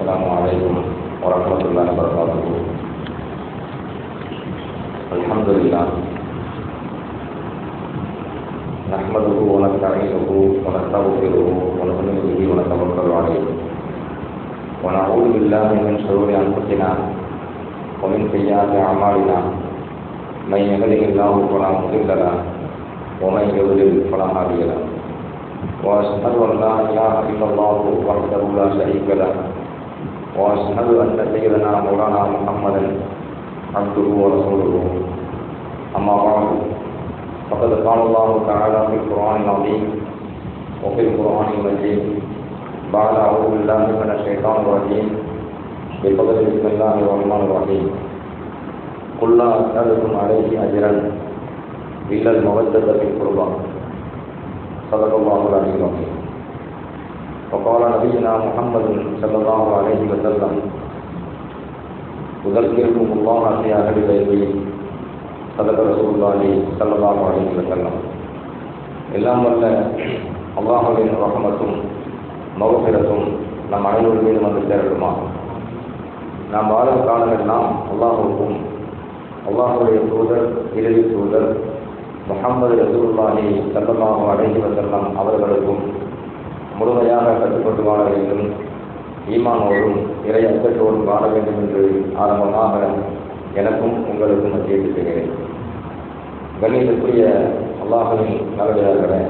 السلام عليكم ورحمة الله وبركاته. الحمد لله نحمده ونستعينه ونستغفره ونؤمن به ونتوكل عليه ونعوذ بالله من شرور أنفسنا ومن سيئات أعمالنا من يهده الله فلا مضل له ومن يضلل فلا هادي له وأشهد أن لا إله إلا الله وحده لا شريك له وأشهد أن سيدنا مولانا محمدا عبده ورسوله. أما بعد فقد قال الله تعالى في القرآن العظيم وفي القرآن المجيد بعد أعوذ بالله من الشيطان الرجيم بفضل بسم الله الرحمن الرحيم قل لا أسألكم عليه أجرا إلا المودة في القربى صدق الله العلي العظيم. وقال نبينا محمد صلى الله عليه وسلم أذكركم الله في أهل بيتي صدق رسول الله صلى الله عليه وسلم. எல்லாம் வல்ல அல்லாஹ்வின் ரஹ்மத்தும் மக்ஃபிரத்தும் நம் அனைவரின் மீதும் வந்து சேரட்டுமா. நாம் வாழும் காலமெல்லாம் அல்லாஹ்வுக்கும் அல்லாஹ்வுடைய தூதர் இறுதி தூதர் முஹம்மது ரசூலுல்லாஹி ஸல்லல்லாஹு அலைஹி வஸல்லம் அவர்களுக்கும் முழுமையாக கட்டுப்பட்டு வாழ வேண்டும், ஈமானோடும் இறை அச்சத்தோடும் வாழ வேண்டும் என்று ஆரம்பமாக எனக்கும் உங்களுக்கும் வசியத்து செய்கிறேன். கண்ணியத்திற்குரிய அல்லாஹ்வின் நல்லடியார்களே,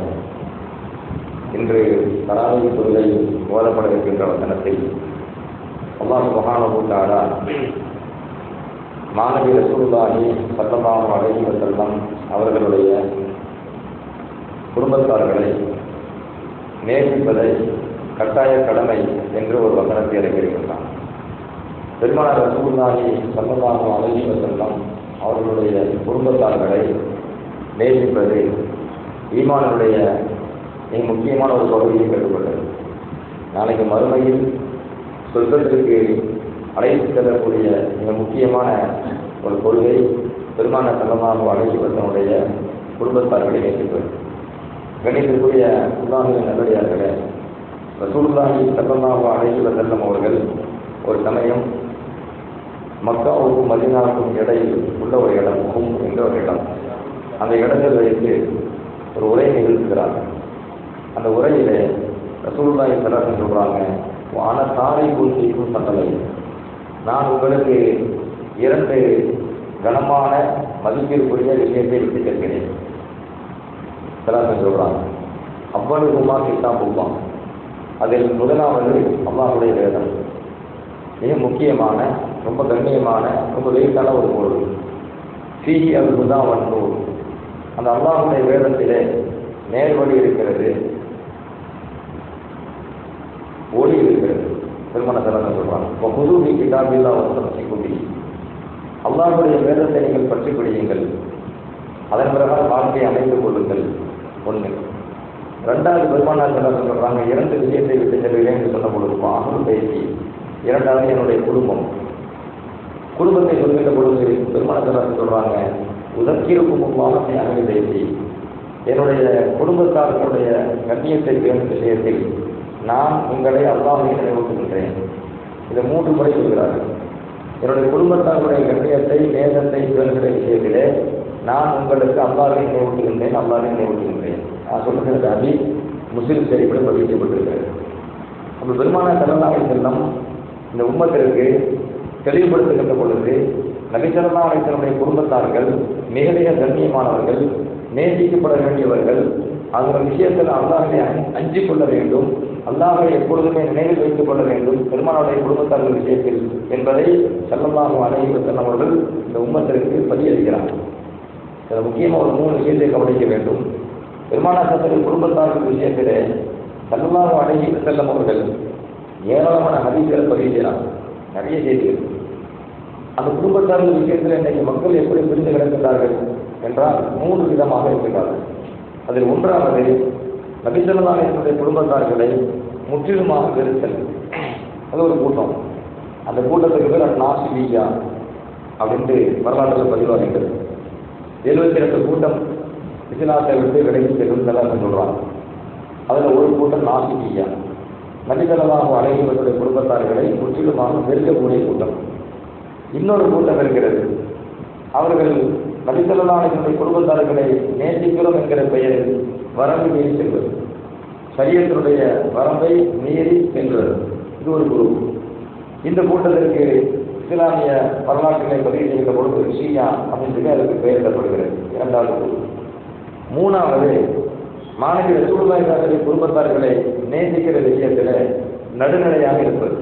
இன்று தராவீஹ் தொழுகை ஓதப்பட இருக்கின்ற வசனத்தை அல்லாஹ் சுப்ஹானஹு வ தஆலா மாணவி ரசூலுல்லாஹி ஸல்லல்லாஹு அலைஹி வஸல்லம் அவர்களுடைய குடும்பத்தார்களை நேசிப்பதை கட்டாய கடமை என்று ஒரு வசனத்தை இறக்கியிருக்கின்றான். பெருமானார் ரசூலுல்லாஹி ஸல்லல்லாஹு அலைஹி வஸல்லம் அவர்களுடைய குடும்பத்தார்களை நேசிப்பது ஈமானுடைய மிக முக்கியமான ஒரு பகுதியை கட்டுப்பட்டது. நாளைக்கு மறுமையில் சொர்க்கத்திற்கு அழைத்து செல்லக்கூடிய மிக முக்கியமான ஒரு கொள்கை பெருமானார் ஸல்லல்லாஹு அலைஹி வஸல்லம் குடும்பத்தார்களை நேசிப்பது. கணிதத்திற்குரிய அல்லாஹ்வின் நல்லடியார்களே, ரசூலுல்லாஹி ஸல்லல்லாஹு அலைஹி வஸல்லம் அவர்கள் ஒரு சமயம் மக்காவுக்கும் மதீனாவுக்கும் இடையில் உள்ள ஒரு இடம் கும் என்ற ஒரு இடம், அந்த இடத்தில் வைத்து ஒரு உரை நிகழ்த்துகிறார்கள். அந்த உரையிலே ரசூலுல்லாஹி ஸல்லல்லாஹு அலைஹி வஸல்லம் சொல்றாங்க, ஆன தாரை பூசிக்கும் சட்டலை, நான் உங்களுக்கு இரண்டு கனமான மதிப்பிற்குரிய விஷயத்தை விட்டு கேட்கிறேன். சொல்றாங்க, அவ்வளவுமா கிதாபுல்லா, அதில் முதலாவது அல்லாஹ்வுடைய வேதம், மிக முக்கியமான ரொம்ப கண்ணியமான ரொம்ப வெயிட்டான ஒரு பொருள். ஃபீஹி அல்-ஹுதா வன்-நூர், அந்த அல்லாஹ்வுடைய வேதத்திலே நேர்வழி இருக்கிறது, ஒளி இருக்கிறது. பெருமான தலங்கள் சொல்றாங்க, வஹுதூபி கிதாபில்லா வஸ்தம்சிகுபி, அல்லாஹ்வுடைய வேதத்தை நீங்கள் பற்றி பிடியுங்கள், அதன் பிறகு வாழ்க்கையை அமைத்துக் கொள்ளுங்கள். ஒன்று. ரெண்டாவது பெருமானார் தலங்கள் சொல்றாங்க, இரண்டு விஷயத்தை விட்டு செல்கிறேன் என்று சொன்ன பொழுது அகல் பேசி, இரண்டாவது என்னுடைய குடும்பம். குடும்பத்தை சொல்கின்ற பொழுது பெருமானார் தலங்கள் சொல்றாங்க, உதக்கிருக்கும் வாகத்தை அகல் பேசி, என்னுடைய குடும்பத்தார்களுடைய கண்ணியத்தை பேணும் விஷயத்தில் நான் உங்களை அல்லாஹ்வை நினைவூட்டுகின்றேன். இதை 3 முறை சொல்கிறார்கள். என்னுடைய குடும்பத்தார்களுடைய கண்ணியத்தை நேசத்தை பேணுகிற விஷயத்திலே நான் உங்களுக்கு அல்லாஹ்வை நினைவூட்டுகின்றேன், அல்லாஹ்வை நினைவூட்டுகின்றேன். நான் சொல்லுகிறது அபி முஸ்லிம் சரிப்படி பதிக்கப்பட்டிருக்கிறது. அப்போ பெருமானார் ஸல்லல்லாஹு அலைஹி வஸல்லம் இந்த உம்மத்திற்கு தெளிவுபடுத்துகின்ற பொழுது நபி ஸல்லல்லாஹு அலைஹி வஸல்லம் குடும்பத்தார்கள் மிக மிக கண்ணியமானவர்கள், நேசிக்கப்பட வேண்டியவர்கள், அந்த விஷயத்தில் அல்லாஹ்வை அஞ்சிக் கொள்ள வேண்டும், அல்லாஹ்வை எப்பொழுதுமே நினைவில் வைத்துக் கொள்ள வேண்டும் பெருமானாருடைய குடும்பத்தார்கள் விஷயத்தில் என்பதை ஸல்லல்லாஹு அலைஹி வஸல்லம் அவர்கள் இந்த உம்மத்திற்கு பதியளிக்கிறார்கள். இதில் முக்கியமாக ஒரு 3 விஷயத்தை கவனிக்க வேண்டும். பெருமானார் ஸல்லல்லாஹு குடும்பத்தார்கள் விஷயத்திலே ஸல்லல்லாஹு அலைஹி வஸல்லம் அவர்கள் ஏராளமான ஹதீஸ்களை பதிவு செய்கிறாங்க, நிறைய செய்திகள். அந்த குடும்பத்தார்கள் விஷயத்தில் இன்றைக்கு மக்கள் எப்படி பிரிந்து கிடக்கிறார்கள் என்றால் 3 விதமாக இருக்கிறார்கள். அதில் ஒன்றாவது, நபி ஸல்லல்லாஹு அலைஹி வஸல்லம் குடும்பத்தார்களை முற்றிலுமாக வெறுத்தல். அது ஒரு கூட்டம். அந்த கூட்டத்துக்கு பேர் நாசிபியா அப்படின்ட்டு வரலாற்றில் பதிவாகிறது. 72 கூட்டம் இஸ்லாத்தை விட்டு விலகி செல்லும் சொல்றாங்க. அதில் ஒரு கூட்டம் நாசிபியா. நபி ஸல்லல்லாஹு அலைஹி வஸல்லம் குடும்பத்தார்களை முற்றிலுமாக வெறுக்கக்கூடிய கூட்டம். இன்னொரு கூட்டம் இருக்கிறது. அவர்கள் நபி ஸல்லல்லாஹு அலைஹி வஸல்லம் குடும்பத்தார்களை நேசிக்கிறோம் என்கிற பெயரில் வரம்பு மீறி செல்வது, ஷரியத்தினுடைய வரம்பை மீறி செல்வது. இது ஒரு குரு. இந்த கூட்டத்திற்கு இஸ்லாமிய வரலாற்றுகளை பதிவு செய்கிற பொழுது ஷியா அப்படின்னு சொல்லி அதுக்கு பெயரிடப்படுகிறது. இரண்டாவது குரு. மூணாவது, மாணவி ரசூலுல்லாஹி குடும்பத்தார்களை நேசிக்கிற விஷயத்தில் நடுநிலையாக இருப்பது.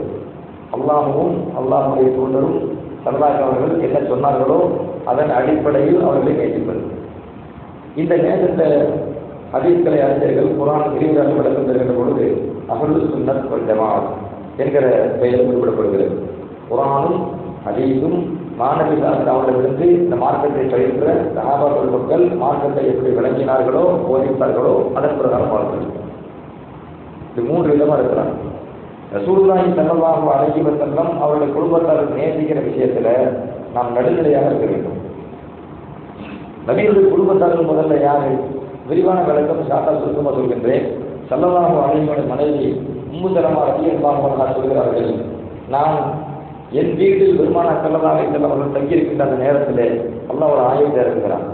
அல்லாஹ்வும் அல்லாஹ்வுடைய தூதரும் ஸல்லல்லாஹு அவர்கள் என்ன சொன்னார்களோ அதன் அடிப்படையில் அவர்களை நேசிப்பது. இந்த நேசத்தை ஹதீஸ்களை அறிஞர்கள் குர்ஆன் விரிவாக விளக்கம் தருகின்ற பொழுது அஹ்லுஸ் சுன்னத் வல் ஜமாஅத் என்கிற பெயர் குறிப்பிடப்படுகிறது. குர்ஆனும் ஹதீஸும் மாணவி அவர்களிடமிருந்து இந்த மார்க்கத்தை பயின்ற சஹாபாக்கள் மக்கள் மார்க்கத்தை எப்படி விளங்கினார்களோ போதித்தார்களோ அதன் பிரகாரம் வாழ்க்கை. இது மூன்று விதமாக இருக்கிறாங்க. ரசூலுல்லாஹி ஸல்லல்லாஹு அலைஹி வஸல்லம் அவருடைய குடும்பத்தார் நேசிக்கிற விஷயத்துல நாம் நடுநிலையாக இருக்க வேண்டும். நபியுடைய குடும்பத்தார்கள் முதல்ல யாரு? விரிவான விளக்கம் சாத்தா சுருக்கமாக சொல்கின்றேன். ஸல்லல்லாஹு அலைஹி வஸல்லம் மனைவி உம்மு ஸலமா ரலியல்லாஹு அன்ஹா சொல்கிறார்கள், நான் என் வீட்டில் பெருமானார் ஸல்லல்லாஹு அலைஹி வஸல்லம் அவர்கள் தங்கியிருக்கின்ற அந்த நேரத்தில் அல்லாஹ் ஒரு ஆயத்தை இறக்குகிறான்.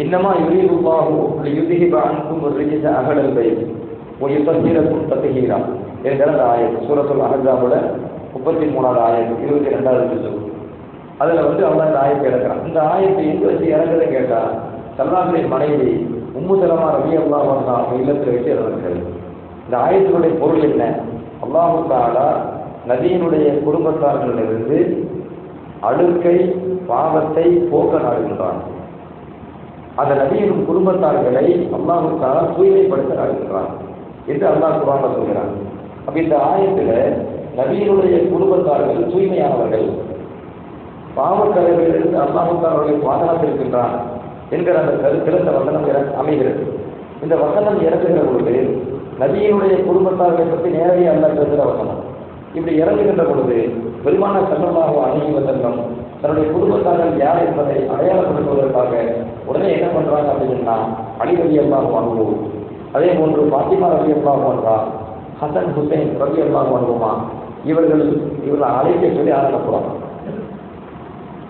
இன்னமா யுரீதுல்லாஹு லியுذஹிப அன்கும் الرجس أهل البيت ويطهركم تطهيرا என்கிற அந்த ஆயத் சூரத்துல் அஹ்ஸாபுல 33வது ஆயத் 22வது ஜுஸ். அதில் அல்லாஹ் இந்த ஆயத்தை இறக்குறான். இந்த ஆயத்தை எங்கே வச்சு இறங்குறதுன்னு கேட்டால் ஸல்லல்லாஹு மனைவி உம்மு ஸலமா ரலியல்லாஹு அன்ஹா இல்லத்தில் வச்சு இறங்குகிறது. இந்த ஆயத்தினுடைய பொருள் என்ன? அல்லாஹ் தஆலா நபியினுடைய குடும்பத்தார்களிலிருந்து அழுக்கை பாவத்தை போக்க நாடுகின்றான். அந்த நபியின் குடும்பத்தார்களை அல்லாஹ் தஆலா தூய்மைப்படுத்த நாடுகின்றான் என்று அல்லாஹ் குர்ஆன்ல சொல்கிறான். அப்ப இந்த ஆயத்தில் நபியினுடைய குடும்பத்தார்கள் தூய்மையானவர்கள், பாவக்கரைகளிலிருந்து அல்லாஹ் தஆலா அவர்களை பாதுகாத்திருக்கின்றான் என்கிற அந்த கருத்தில் இந்த வசனம் அமைகிறது. இந்த வசனம் இறங்குகிற பொழுது நபியினுடைய குடும்பத்தார்களை பற்றி நேரடியாக அல்லாஹ் பேசுகிற வசனம். இப்படி இறங்குகின்ற பொழுது பெருமானார் ஸல்லல்லாஹு அலைஹி வஸல்லம் தன்னுடைய குடும்பத்தார்கள் யார் என்பதை அடையாளப்படுத்துவதற்காக உடனே என்ன பண்றாங்க அப்படின்னா, அலி ரலியல்லாஹு அன்ஹு, அதே போன்று ஃபாத்திமா ரலியல்லாஹு அன்ஹா, ஹசன் ஹுசைன் ரலியல்லாஹு அன்ஹுமா, இவர்கள் அழைக்க சொல்லி ஆரம்பிக்கிறாங்க.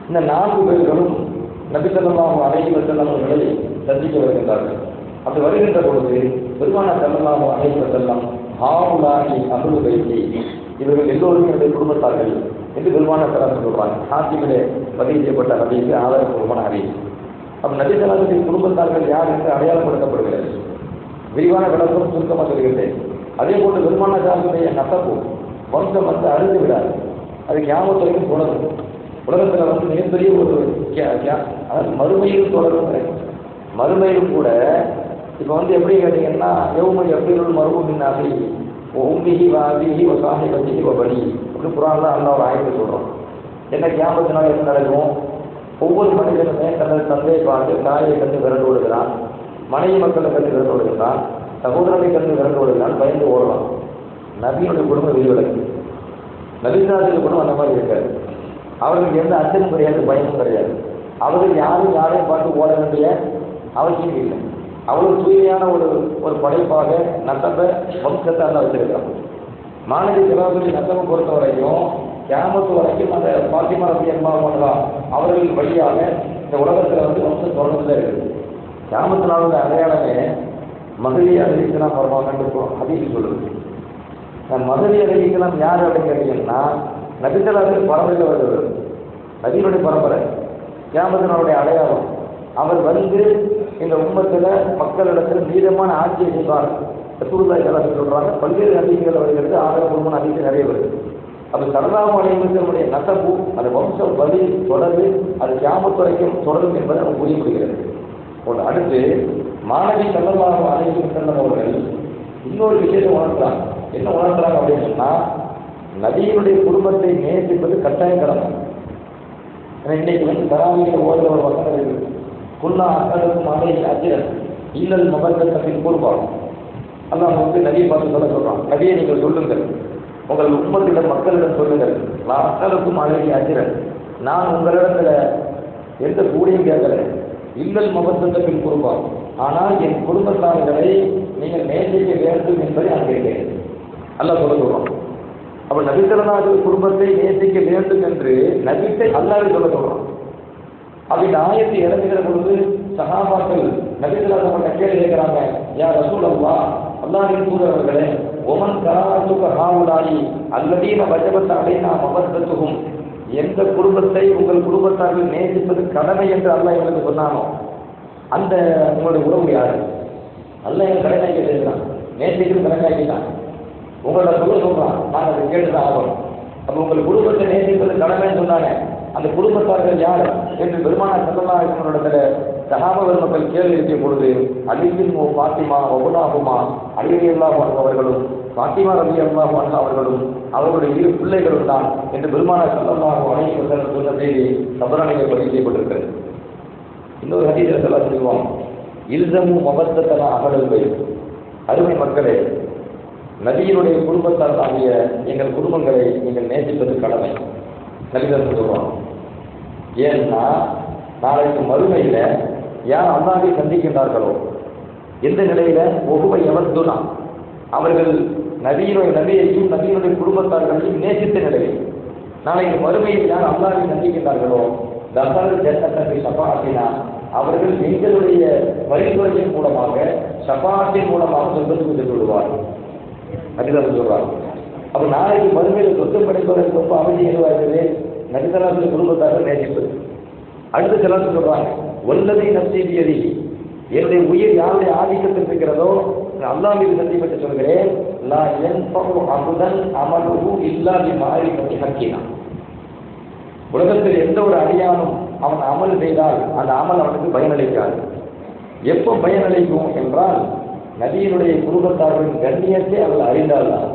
இந்த 4 பேர்களும் நபி ஸல்லல்லாஹு அலைஹி வஸல்லம் அவர்களை சந்திக்க வருகின்றார்கள். அப்படி வருகின்ற பொழுது பெருமானார் ஸல்லல்லாஹு அலைஹி வஸல்லம் ஹாவுலாஹி அஹ்லு பைத்தி, இவர்கள் எல்லோரும் என்னுடைய குடும்பத்தார்கள் என்று பெருமானார் ஸல்லல்லாஹு சொல்றாங்க. ஹாத்திமிலே பதிவு செய்யப்பட்ட ஹதீஸ் ஆதாரபூர்வமான ஹதீஸ். அப்ப நபி ஸல்லல்லாஹு அலைஹி குடும்பத்தார்கள் யார் என்று அடையாளப்படுத்தப்படுகிறது. விரிவான விளக்கம் சுருக்கமாக சொல்கிறேன். அதே போன்று பெருமானார் ஸல்லல்லாஹு நசப்பு வம்சம் அழிந்து விடாது, அது கியாமத் வரைக்கும் தொடரும். உலகத்தில் மிகப்பெரிய ஒரு அதாவது மறுமையிலும் தொடரும். மறுமையிலும் கூட இப்போ எப்படி கேட்டீங்கன்னா, எவ்வளவு எப்படி மறுபடியும் நாகி உம்மிஹி வாபிஹி வசாஹிபத்திஹி வபனி அப்படின்னு குர்ஆன்ல அல்லாஹ் ஒரு ஆயத்தை சொல்றோம். என்ன கியாமத்தினால என்ன நடக்கும்? ஒவ்வொரு மனிதனுமே தனது தந்தையை பார்த்து தாயை கண்டு விரண்டு விடுகிறான், மனைவி மக்களை கண்டு விரண்டு விடுகிறான், சகோதரனை கண்டு விரண்டு விடுகிறான், பயந்து ஓடலாம். நபியுடைய குடும்பம் விதிவிலக்கு. நபிசாதிகள் குடும்பம் அந்த மாதிரி இருக்காது. அவர்களுக்கு எந்த அச்சமும் கிடையாது, பயமும் கிடையாது. அவர்கள் யாரையும் பார்த்து ஓட வேண்டிய அவசியம் இல்லை. அவ்வளவு தூய்மையான ஒரு படைப்பாக நசப வம்சத்தை எல்லாம் வச்சிருக்கிறான். மாணவி சிலாபுரி நசபை பொறுத்த வரைக்கும் கியாமத்து வரைக்கும் அந்த ஃபாத்திமா ரலியல்லாஹு அன்ஹா அவர்கள் வழியாக இந்த உலகத்தில் வம்சம் தொடர்ந்துதான் இருக்குது. கியாமத்து நாளுடைய அடையாளமே மகதி அலைஹிஸ்ஸலாம் வருவாங்கன்னு ஹதீஸ் சொல்லுது. மகதி அலைஹிஸ்ஸலாம் யார் அப்படின்னு கேட்டீங்கன்னா, நபிசல்லாஹு பரம்பரையில் வருவது, நபியினுடைய பரம்பரை, கியாமத்து நாளுடைய அடையாளம். அவர் இந்த உம்மத்தில் மக்களிடத்தில் மீதமான ஆட்சியை செய்வார். ரசூலுல்லாஹி ஸல்லல்லாஹு அலைஹி சொல்றாங்க. பல்வேறு ஹதீஸ்கள் வருகிறது, ஆதாரபூர்வமான ஹதீஸ் நிறைய வருது. அப்போ ஸல்லல்லாஹு அலைஹி வஸல்லம் நசபு, அந்த வம்சம் வழி தொடர்ந்து அது கியாமத் வரைக்கும் தொடரும் என்பதை நம்ம புரிய முடிகிறது. ஒன்று. அடுத்து மாணவி ஸல்லல்லாஹு அலைஹி வஸல்லம் அவர்கள் இன்னொரு விஷயத்தை உணர்த்துறாங்க. என்ன உணர்த்துறாங்க அப்படின்னு சொன்னா, நபியினுடைய குடும்பத்தை நேசிப்பது கட்டாயம் கடமை. ஏன்னா இன்னைக்கு தராவியில் ஓதுற ஒரு வசனம் இருக்குது, குல்லா அக்கலுக்கும் அலை அஜிரன் இல்லல் மபர்கத்தின் கூறுபாடு. அல்லாஹ் நபியை பார்த்து சொல்றான், நபியை நீங்கள் சொல்லுங்கள், உங்கள் உம்மத்திடம் மக்களிடம் சொல்லுங்கள், நான் அக்கலுக்கும் அலை அஜிரன், நான் உங்களிடத்துல எந்த கூடியும் கேட்கல, இல்லல் மபர்கத்தின் கூறுபாடு, ஆனால் என் குடும்பத்தார்களை நீங்கள் நேசிக்க வேண்டும் என்பதை நான் கேட்கிறேன். அல்லாஹ் சொல்ல சொல்றான். அப்ப நபித்தரனாக குடும்பத்தை நேசிக்க வேண்டும் என்று நபித்தை அல்லாஹ் சொல்ல சொல்றான். அப்ப இந்த ஆயத்தை இறங்குகிற பொழுது சஹாபாக்கள் நபித்தரனாக கேள்வி கேட்கிறாங்க, யா ரசூலல்லாஹ், அல்லாஹ்வின் தூதரவர்களே, ஒமன் கராத்துக ஹாவுலாயி அல்லதீன வஜபத் அலைனா மபத்தத்துஹும், எந்த குடும்பத்தை உங்கள் குடும்பத்தார்கள் நேசிப்பது கடமை என்று அல்லாஹ் எங்களுக்கு சொன்னானோ அந்த உங்களுடைய உறவு யாரு? அல்லாஹ் எங்க கடமையாக்கி செய்யலாம், நேசிக்கிறது கடமையாக்கிட்டான். உங்களோட சொல்றான், நாங்கள் அதை கேட்டுதான் ஆகணும். அப்ப உங்கள் குடும்பத்தை நேசிப்பது கடமைன்னு சொன்னாங்க. அந்த குடும்பத்தார்கள் யார் என்று பெருமானார் ஸல்லல்லாஹு அலைஹி வஸல்லம் சஹாபாக்கள் மக்கள் கேள்வி எழுப்பிய பொழுது அலிபின் ஃபாத்திமா வபுனாஹுமா, அலி ரலியல்லாஹு அன்ஹு அவர்களும் ஃபாத்திமா ரலியல்லாஹு அன்ஹா அவர்களும் அவர்களுடைய இரு பிள்ளைகளும் தான் என்று பெருமானார் ஸல்லல்லாஹு அலைஹி வஸல்லம் சொன்ன செய்தி தபரானிலே பதிவு செய்யப்பட்டிருக்கிறது. இன்னொரு ஹதீஸில் ஸல்லல்லாஹு அலைஹி வஸல்லம் இல்ஸமு மவத்தத்தன அஹலல் பைத், அருமை மக்களே, நபியினுடைய குடும்பத்தார் ஆகிய எங்கள் குடும்பங்களை நீங்கள் நேசிப்பது கடமை நபிகள் சொல்லுவாங்க. ஏன்னா நாளைக்கு மறுமையில யார் அல்லாஹ்வை சந்திக்கின்றார்களோ, எந்த நிலையில ஒவ்வொரு எவர்துனா அவர்கள் நபியையும் நபியினுடைய குடும்பத்தார்களையும் நேசித்த நிலையில், நாளைக்கு மறுமையில் யார் அல்லாஹ்வை சந்திக்கின்றார்களோ தஹல் ஜன்னத்தை ஷஃபாஅத்தினா, அவர்கள் எங்களுடைய வழிமுறையின் மூலமாக ஷஃபாஅத்தின் மூலமாக சொர்க்கத்துக்கு சென்று விடுவார்கள். நபிகள் சொல்றாங்க. அப்ப நாளைக்கு மறுமையில் சொர்க்கம் கிடைப்பதற்கு ரொம்ப அவசியம் எதுவாகிறது? நபித்தரனாக குடும்பத்தார்கள் நேசிப்பது. அடுத்த சிலர் சொல்றாங்க, ஒல்லதை நப்சீதியதி, என்னுடைய உயிர் யாருடைய ஆதிக்கத்தில் இருக்கிறதோ அல்லாஹ் மீது சத்தியம் என்று சொல்கிறேன், லா யன்ஃபஉ அபதன் அமலுஹு இல்லா பிமாரிஃபத்தி ஹக்கினா, உலகத்தில் எந்த ஒரு அடியானும் அவன் அமல் செய்தால் அந்த அமல் அவனுக்கு பயனளிக்காது. எப்போ பயனளிக்கும் என்றால் நபியினுடைய குடும்பத்தார்களின் கண்ணியத்தை அவர்கள் அறிந்தால்தான்.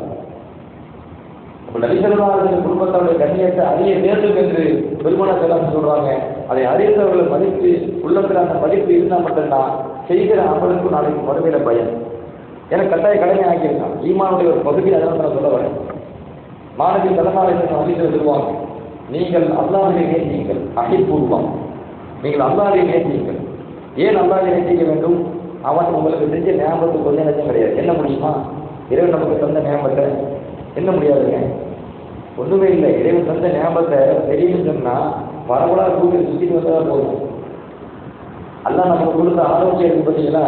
நபிசல்லாஹு குடும்பத்தாருடைய கண்ணியத்தை அறிய வேண்டும் என்று பெருமானார் ஸல்லல்லாஹு சொல்றாங்க. அதை அறிந்தவர்கள் மதிப்பு உள்ளத்தில் அந்த மதிப்பு இருந்தால் மட்டும்தான் செய்கிற அமலுக்கு நாளைக்கு மறுமையில பயன். எனக்கு கட்டாய கடமை ஆக்கியிருக்கான். ஈமானுடைய ஒரு பகுதி அதனால் நான் சொல்ல வரேன். மாணவி தலைமாநில அதிகம் சொல்லுவாங்க, நீங்கள் அல்லாஹ்வை நேசியுங்கள், அகிப்பூர்வம், நீங்கள் அல்லாஹ்வை நேசியுங்கள். ஏன் அல்லாஹ்வை நேசிக்க வேண்டும்? அவன் உங்களுக்கு செஞ்ச ஞாபகத்துக்கு கொஞ்சம் லட்சம் கிடையாது. என்ன முடியுமா? இறைவன் நமக்கு தந்த ஞாபகத்தை என்ன முடியாதுங்க, ஒன்றுமே இல்லை. இறைவன் தந்த ஞாபகத்தை தெரியும்னு சொன்னா பரவலாக கூட்டில் சுற்றிட்டு வந்தால் போதும். அல்லாஹ் நமக்கு கொடுத்த ஆரோக்கியம் இருக்கு பார்த்தீங்களா,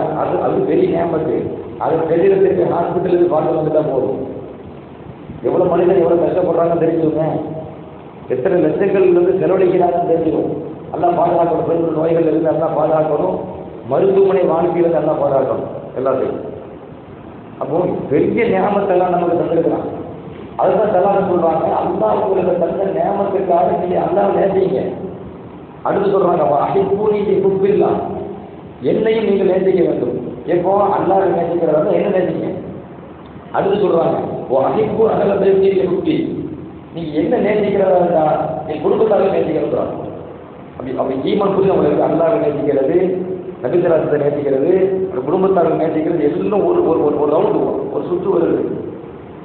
அது பெரிய ஞாபகத்து. அதை தெரியறதுக்கு ஹாஸ்பிட்டலுக்கு பார்த்து வந்துட்டா போதும். எவ்வளோ மனிதன் எவ்வளோ கஷ்டப்படுறாங்கன்னு தெரிஞ்சுங்க, எத்தனை லட்சங்கள் செலவழிக்கிறாங்கன்னு தெரிஞ்சிடும். எல்லாம் பாதுகாக்கணும். பெரும் நோய்கள் இருந்து எல்லாம் பாதுகாக்கணும். மருத்துவமனை வாழ்க்கையிலிருந்து எல்லாம் பாதுகாக்கணும் எல்லாத்தையும். அப்போ பெரிய ஞாபகத்தெல்லாம் நமக்கு தந்திருக்கிறான். அதுதான் எல்லாரும் சொல்றாங்க, அல்லாஹ் உங்களுக்கு தந்த ஞாபகத்துக்காக நீங்க அல்லாஹ் நேசிங்க. அடுத்து சொல்றாங்க, அஹிப்பூனி குப்பில்லாம், என்னையும் நீங்கள் நேசிக்க வேண்டும். எப்போ அல்லாஹ் நேசிக்கிறதா என்ன நேசிங்க. அடுத்து சொல்றாங்க, அஹிப்பூ அகல குப்பி, நீங்க என்ன நேசிக்கிறதா என் குடும்பத்தாரை நேசிக்கிறதா. அப்படி ஈமான் புரிஞ்சு அவங்களுக்கு அல்லாஹ் நேசிக்கிறது, நபித்தரத்தை நேசிக்கிறது, குடும்பத்தார்கள் நேசிக்கிறது எல்லாம் ஒரு ரவுண்டு ஒரு சுற்று வருது.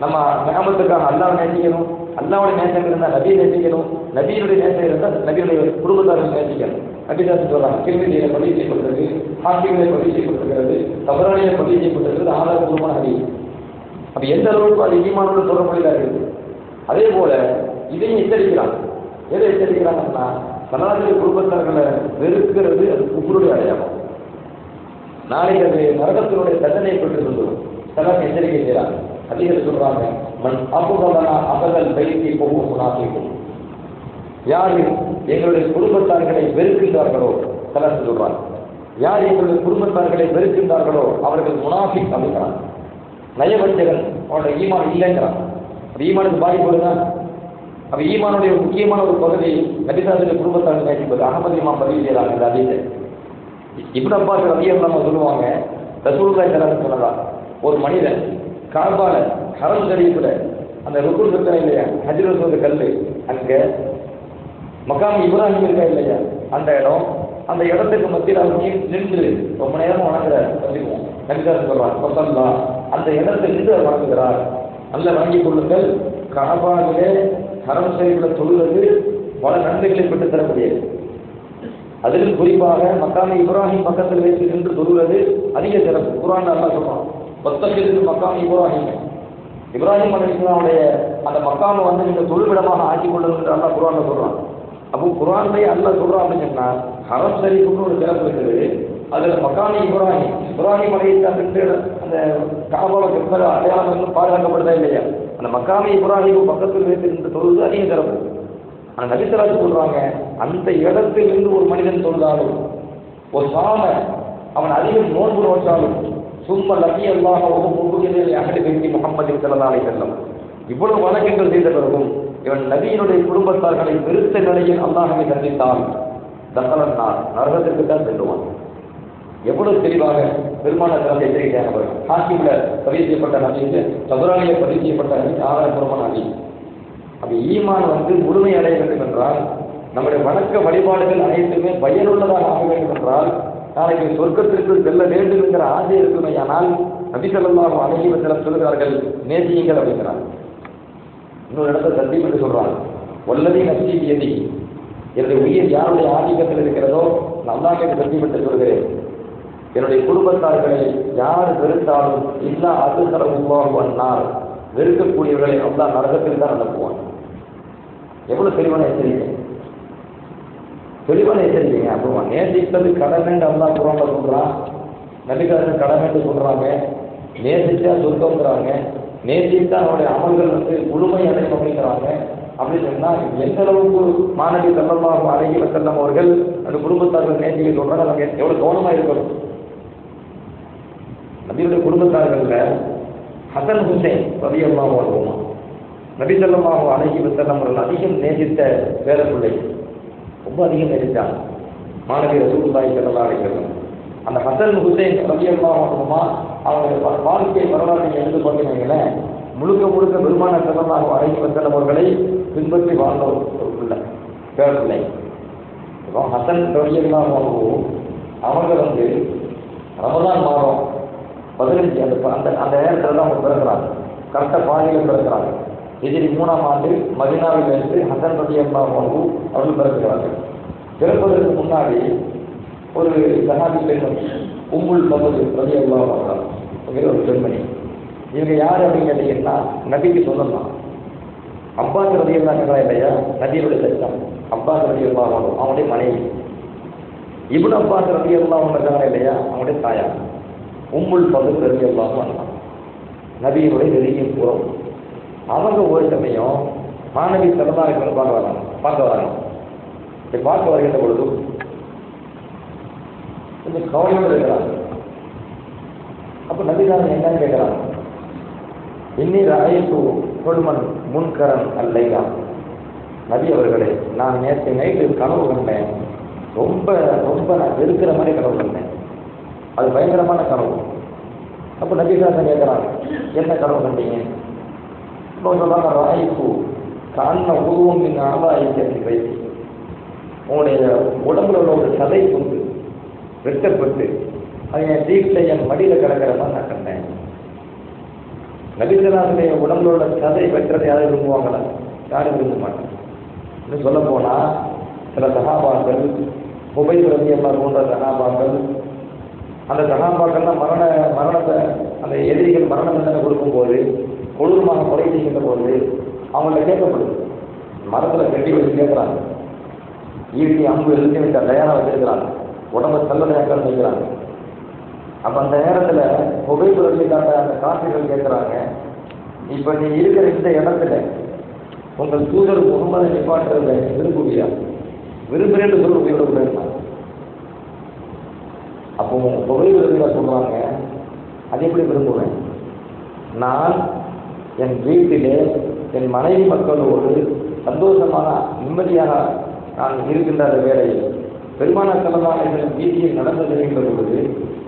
நம்ம ஞாபகத்துக்காக அல்லாஹ் நேசிக்கணும், அல்லாவுடைய நேசம் இருந்தால் நபியை நேசிக்கணும், நபியினுடைய நேசம் இருந்தால் நபியுடைய குடும்பத்தார்கள் நேசிக்கணும். நபிதாசன் சொல்றாங்க, கிருமியில பதிவு செய்யப்பட்டிருக்கு, ஹாக்கிகளை பதிவு செய்யப்பட்டிருக்கிறது, தவறானியில பதிவு செய்யப்பட்டிருக்கிறது, ஆதாரபூர்வமான நபி. அப்ப எந்த அளவுக்கு அது ஈமானோட தொடர்புடையதாக இருக்குது. அதே போல இதையும் எச்சரிக்கிறாங்க. எதை எச்சரிக்கிறாங்கன்னா, சனாதன குடும்பத்தார்களை வெறுக்கிறது அது குஃப்ருடைய அடையாளம். நாளைக்கு அது நரகத்தினுடைய தண்டனை பெற்று சொல்லுவோம். சலாம் எச்சரிக்கை செய்யறாங்க. அதிகம் சொல்றாங்க, மண் அபுகலனா அகல் பைத்தி போகும் முனாஃபிக்கும், யார் எங்களுடைய குடும்பத்தார்களை வெறுக்கின்றார்களோ, சலாம் சொல்றாங்க, யார் எங்களுடைய குடும்பத்தார்களை வெறுக்கின்றார்களோ அவர்கள் முனாஃபிக் அப்படிங்கிறாங்க. நயவஞ்சகன், அவனோட ஈமான் இல்லைங்கிறான். அது ஈமானுக்கு பாதிப்படுதான். அப்ப ஈமானுடைய முக்கியமான ஒரு பகுதி நபிசாவுடைய குடும்பத்தார்கள் நேசிப்பது. அகமது இமாம் பதிவு செய்யறாங்க இந்த அதிகத்தை. இப்னு அப்பாஸ் ரலியல்லாஹு அன்ஹு சொல்லுவாங்க, ரசூலுல்லாஹி ஸல்லல்லாஹு அலைஹி வஸல்லம் ஒரு மனிதன் காபால ஹரம் ஷரீஃப்ல அந்த ருக்குன் இருக்கா இல்லையா, ஹஜ்ர் அஸ்வத் கல்லு, அங்க மகாம் இப்ராஹிம் இருக்கா இல்லையா அந்த இடம், அந்த இடத்துக்கு மத்தியில் அவர் நின்று ரொம்ப நேரம் வணங்குறார். நபிசார் சொல்றார், அந்த இடத்தில் நின்று அவர் வணங்குகிறார். நல்ல வணங்கிக் கொள்ளுங்கள். காபாவிலே ஹரம் ஷரீஃப்ல தொழுவது பல நன்மைகளை பெற்று தரக்கூடியது. அதிலும் குறிப்பாக மக்காமி இப்ராஹிம் பக்கத்தில் வைத்து நின்று தொழுவது அதிக சிறப்பு. குர்ஆன் அல்லாஹ் சொல்றான், வத்தகிது மக்காமி இப்ராஹிம், இப்ராஹிம் அலைஹிஸ்ஸலாமுடைய அந்த மக்காமை வந்து நீங்கள் தொழுவிடமாக ஆக்கி கொள்ளுங்கள் அல்லாஹ் குர்ஆன்ல சொல்றான். அப்போ குர்ஆன்லயே அல்லாஹ் சொல்றான் அப்படின்னு சொன்னா ஹரம் ஷரீஃபுக்கு ஒரு சிறப்பு இருக்குது. அதுல மக்காமி இப்ராஹிம் அலைஹிஸ்ஸலாம் அந்த காபாவை கிட்ட அடையாளம் பாதுகாக்கப்படுதா இல்லையா? அந்த மக்காமி இப்ராஹிம் பக்கத்தில் வைத்திருந்த தொழுது அதிக சிறப்பு. அந்த நபித்தராஜ் சொல்றாங்க, அந்த இடத்தில் இருந்து ஒரு மனிதன் தொழுதாலும் ஒரு சாம அவன் அதிகம் நோன்பு நோற்றாலும் சும்மா லக்கி அல்லாஹ் முன்னுரிமையில் அகடி வைத்தி முகமது ஸல்லல்லாஹு அலைஹி வஸல்லம் இவ்வளவு வணக்கங்கள் செய்த பிறகும் இவன் நபியினுடைய குடும்பத்தார்களை வெறுத்த நிலையில் அல்லாஹ்வை சந்தித்தான் தகலன் நரகத்திற்கு தான் செல்லுவான். எவ்வளவு தெளிவாக பெருமான சிறந்த எச்சரிக்கையாக ஹாக்கிம்ல பதிவு செய்யப்பட்ட நபி, தபுரானில பதிவு செய்யப்பட்ட நபி, ஆதாரபூர்வமான நபி. அப்ப ஈமான் வந்து முழுமை அடைய வேண்டும் என்றால், நம்முடைய வணக்க வழிபாடுகள் அனைத்துமே பயனுள்ளதாக ஆக வேண்டும் என்றால், நாளைக்கு சொர்க்கத்திற்கு செல்ல வேண்டும் என்கிற ஆசை இருக்குமே. ஆனால் நபி ஸல்லல்லாஹு அலைஹி வஸல்லம் சொல்கிறார்கள், நேசியுங்கள் அப்படிங்கிறார். இன்னொரு இடத்துல சத்தியம் என்று சொல்றாங்க, வல்லதி நப்சி பியதி, என்னுடைய உயிர் யாருடைய ஆதிக்கத்தில் இருக்கிறதோ அல்லாஹ்வுக்கு சத்தியம் என்று சொல்கிறேன், என்னுடைய குடும்பத்தார்களை யார் வெறுத்தாலும் இல்லா அதுசரல்லாஹு அன்னார், வெறுக்கக்கூடியவர்களை அல்லாஹ் நரகத்தில் தான் அனுப்புவான். எவ்வளவு தெளிவான எச்சரிக்கை, தெளிவான எச்சரிக்கைங்க. அப்போ நேசிப்பது கடமை அல்லாஹ் குர்ஆன்ல சொல்றான், நபிகள் கடமை சொல்றாங்க, நேசிச்சா சொர்க்கம்ங்கிறாங்க, நேசித்தா அவருடைய அமல்கள் வந்து முழுமை அடையும் அப்படிங்கிறாங்க. அப்படின்னு சொன்னா எந்த அளவுக்கு மாணவி ஸல்லல்லாஹு அலைஹி வஸல்லம் அவர்கள் அந்த குடும்பத்தார்கள் நேசிக்க சொல்றாங்க, நம்ம எவ்வளவு கவனமா இருக்கணும். நபியுடைய குடும்பத்தார்கள்ல ஹசன் ஹுசைன் ரலியல்லாஹு அன்ஹுமா நபி ஸல்லல்லாஹு அலைஹி வஸல்லம் அவர்கள் அதிகம் நேசித்த பேர பிள்ளை, ரொம்ப அதிகம் நேசித்தாங்க மாணவி ரசூலுல்லாஹி ஸல்லல்லாஹு அலைஹி வஸல்லம். அந்த ஹசன் ஹுசைன் ரலியல்லாஹு அன்ஹுமா அவங்க வாழ்க்கை வரலாற்றை எழுந்து பார்த்தீங்கன்னா முழுக்க முழுக்க பெருமான ஸல்லல்லாஹு அலைஹி வஸல்லம் அவர்களை பின்பற்றி வாழ்ந்த ஒரு பிள்ளை, பேர பிள்ளை. இப்போ ஹசன் ரலியல்லாஹு அன்ஹு அவங்க வந்து ரமலான் மாதம் 15 அந்த நேரத்தில் தான் அவங்க பிறக்கிறாங்க. கரெக்டாக பாதியில் பிறக்கிறாங்க. ஹிஜ்ரி 3ஆம் ஆண்டு மதீனாவில் இருந்து ஹசன் ரலியல்லாஹு அன்ஹு அவர்கள் பிறக்கிறார்கள். பிறப்பதற்கு முன்னாடி ஒரு சஹாபி பெண்மணி உம்முல் ஃபத்ல் ரலியல்லாஹு அன்ஹா ஒரு பெண்மணி. இவங்க யார் அப்படின்னு கேட்டீங்கன்னா நபிக்கு சொல்லலாம். அப்பாஸ் ரலியல்லாஹு அன்ஹு இல்லையா, நபியுடைய சட்டம். அப்பாஸ் ரலியல்லாஹு அன்ஹு அவனுடைய மனைவி. இப்னு அப்பாஸ் ரலியல்லாஹு அன்ஹு இல்லையா, அவனுடைய தாயார். உம்முல் ஃபத்ல் ரலியல்லாஹு அன்ஹா நபியுடைய நெருங்கிய புறம். அவங்க ஒரு சமயம் மாணவி ஸல்லல்லாஹு அலைஹி வஸல்லம் பார்க்க வராங்க. பார்க்க வருகின்ற பொழுது கொஞ்சம் கவலையோடு இருக்கிறாங்க. அப்போ நபிகாரன் என்னன்னு கேட்கிறாங்க, இன்னி ராயத்து கொடுமன் முன்கரன் அல்லையா, நபி அவர்களே நான் நேற்று நைட்டு கனவு கண்டேன், ரொம்ப ரொம்ப நான் வெறுக்கிற மாதிரி கனவு கண்டேன், அது பயங்கரமான கனவு. அப்போ நபிகாரன் கேட்குறாங்க, என்ன கனவு கண்டீங்க? இப்போ சொல்றாங்க, ராய்ப்பு காரண உருவம் நீங்கள் ஆதாயத்தை வைத்து உங்களுடைய உடம்புல உள்ள ஒரு சதை கொண்டு வெட்டப்பட்டு அது என் வீட்டில் என் மடியில் கிடக்கிற மாதிரி நான் கண்டேன். நபிகளாருடைய உடம்புல உள்ள சதை வெட்டுறதை யாரும் விரும்புவாங்களா? யாரும் விரும்ப மாட்டாங்க. இன்னும் சொல்ல போனால் சில சகாபாக்கள் புகையில் ரலியல்லாஹு போன்ற சகாபாக்கள், அந்த சகாபாக்கள்லாம் மரணத்தை அந்த எதிரிகள் மரண தண்டனை கொடுக்கும்போது கொடூரமாக கொலை செய்கின்ற போது அவங்கள கேட்கப்படுது. மரத்தில் கட்டி வச்சு கேட்குறாங்க, ஈட்டி அம்பு எழுதி வச்ச தயாராக வச்சிருக்கிறாங்க, உடம்பை தள்ளதையாக வைக்கிறாங்க. அப்போ அந்த நேரத்தில் புகைப்படத்தை காட்ட அந்த காட்சிகள் கேட்குறாங்க, இப்போ நீ இருக்கிற இந்த இடத்துல உங்கள் தூதர் முகமது நிப்பாட்டுறத விரும்புவியா? விரும்புகிறேன்னு சொல்லி உயிரோட போயிருந்தாங்க. அப்போ புகைப்படத்தில் சொல்கிறாங்க, அது எப்படி விரும்புவேன்? நான் என் வீட்டிலே என் மனைவி மக்களோடு சந்தோஷமான நிம்மதியாக நான் இருக்கின்ற அந்த வேளையில் பெருமான ஸல்லல்லாஹு வீதியில் நடந்து செல்கின்ற பொழுது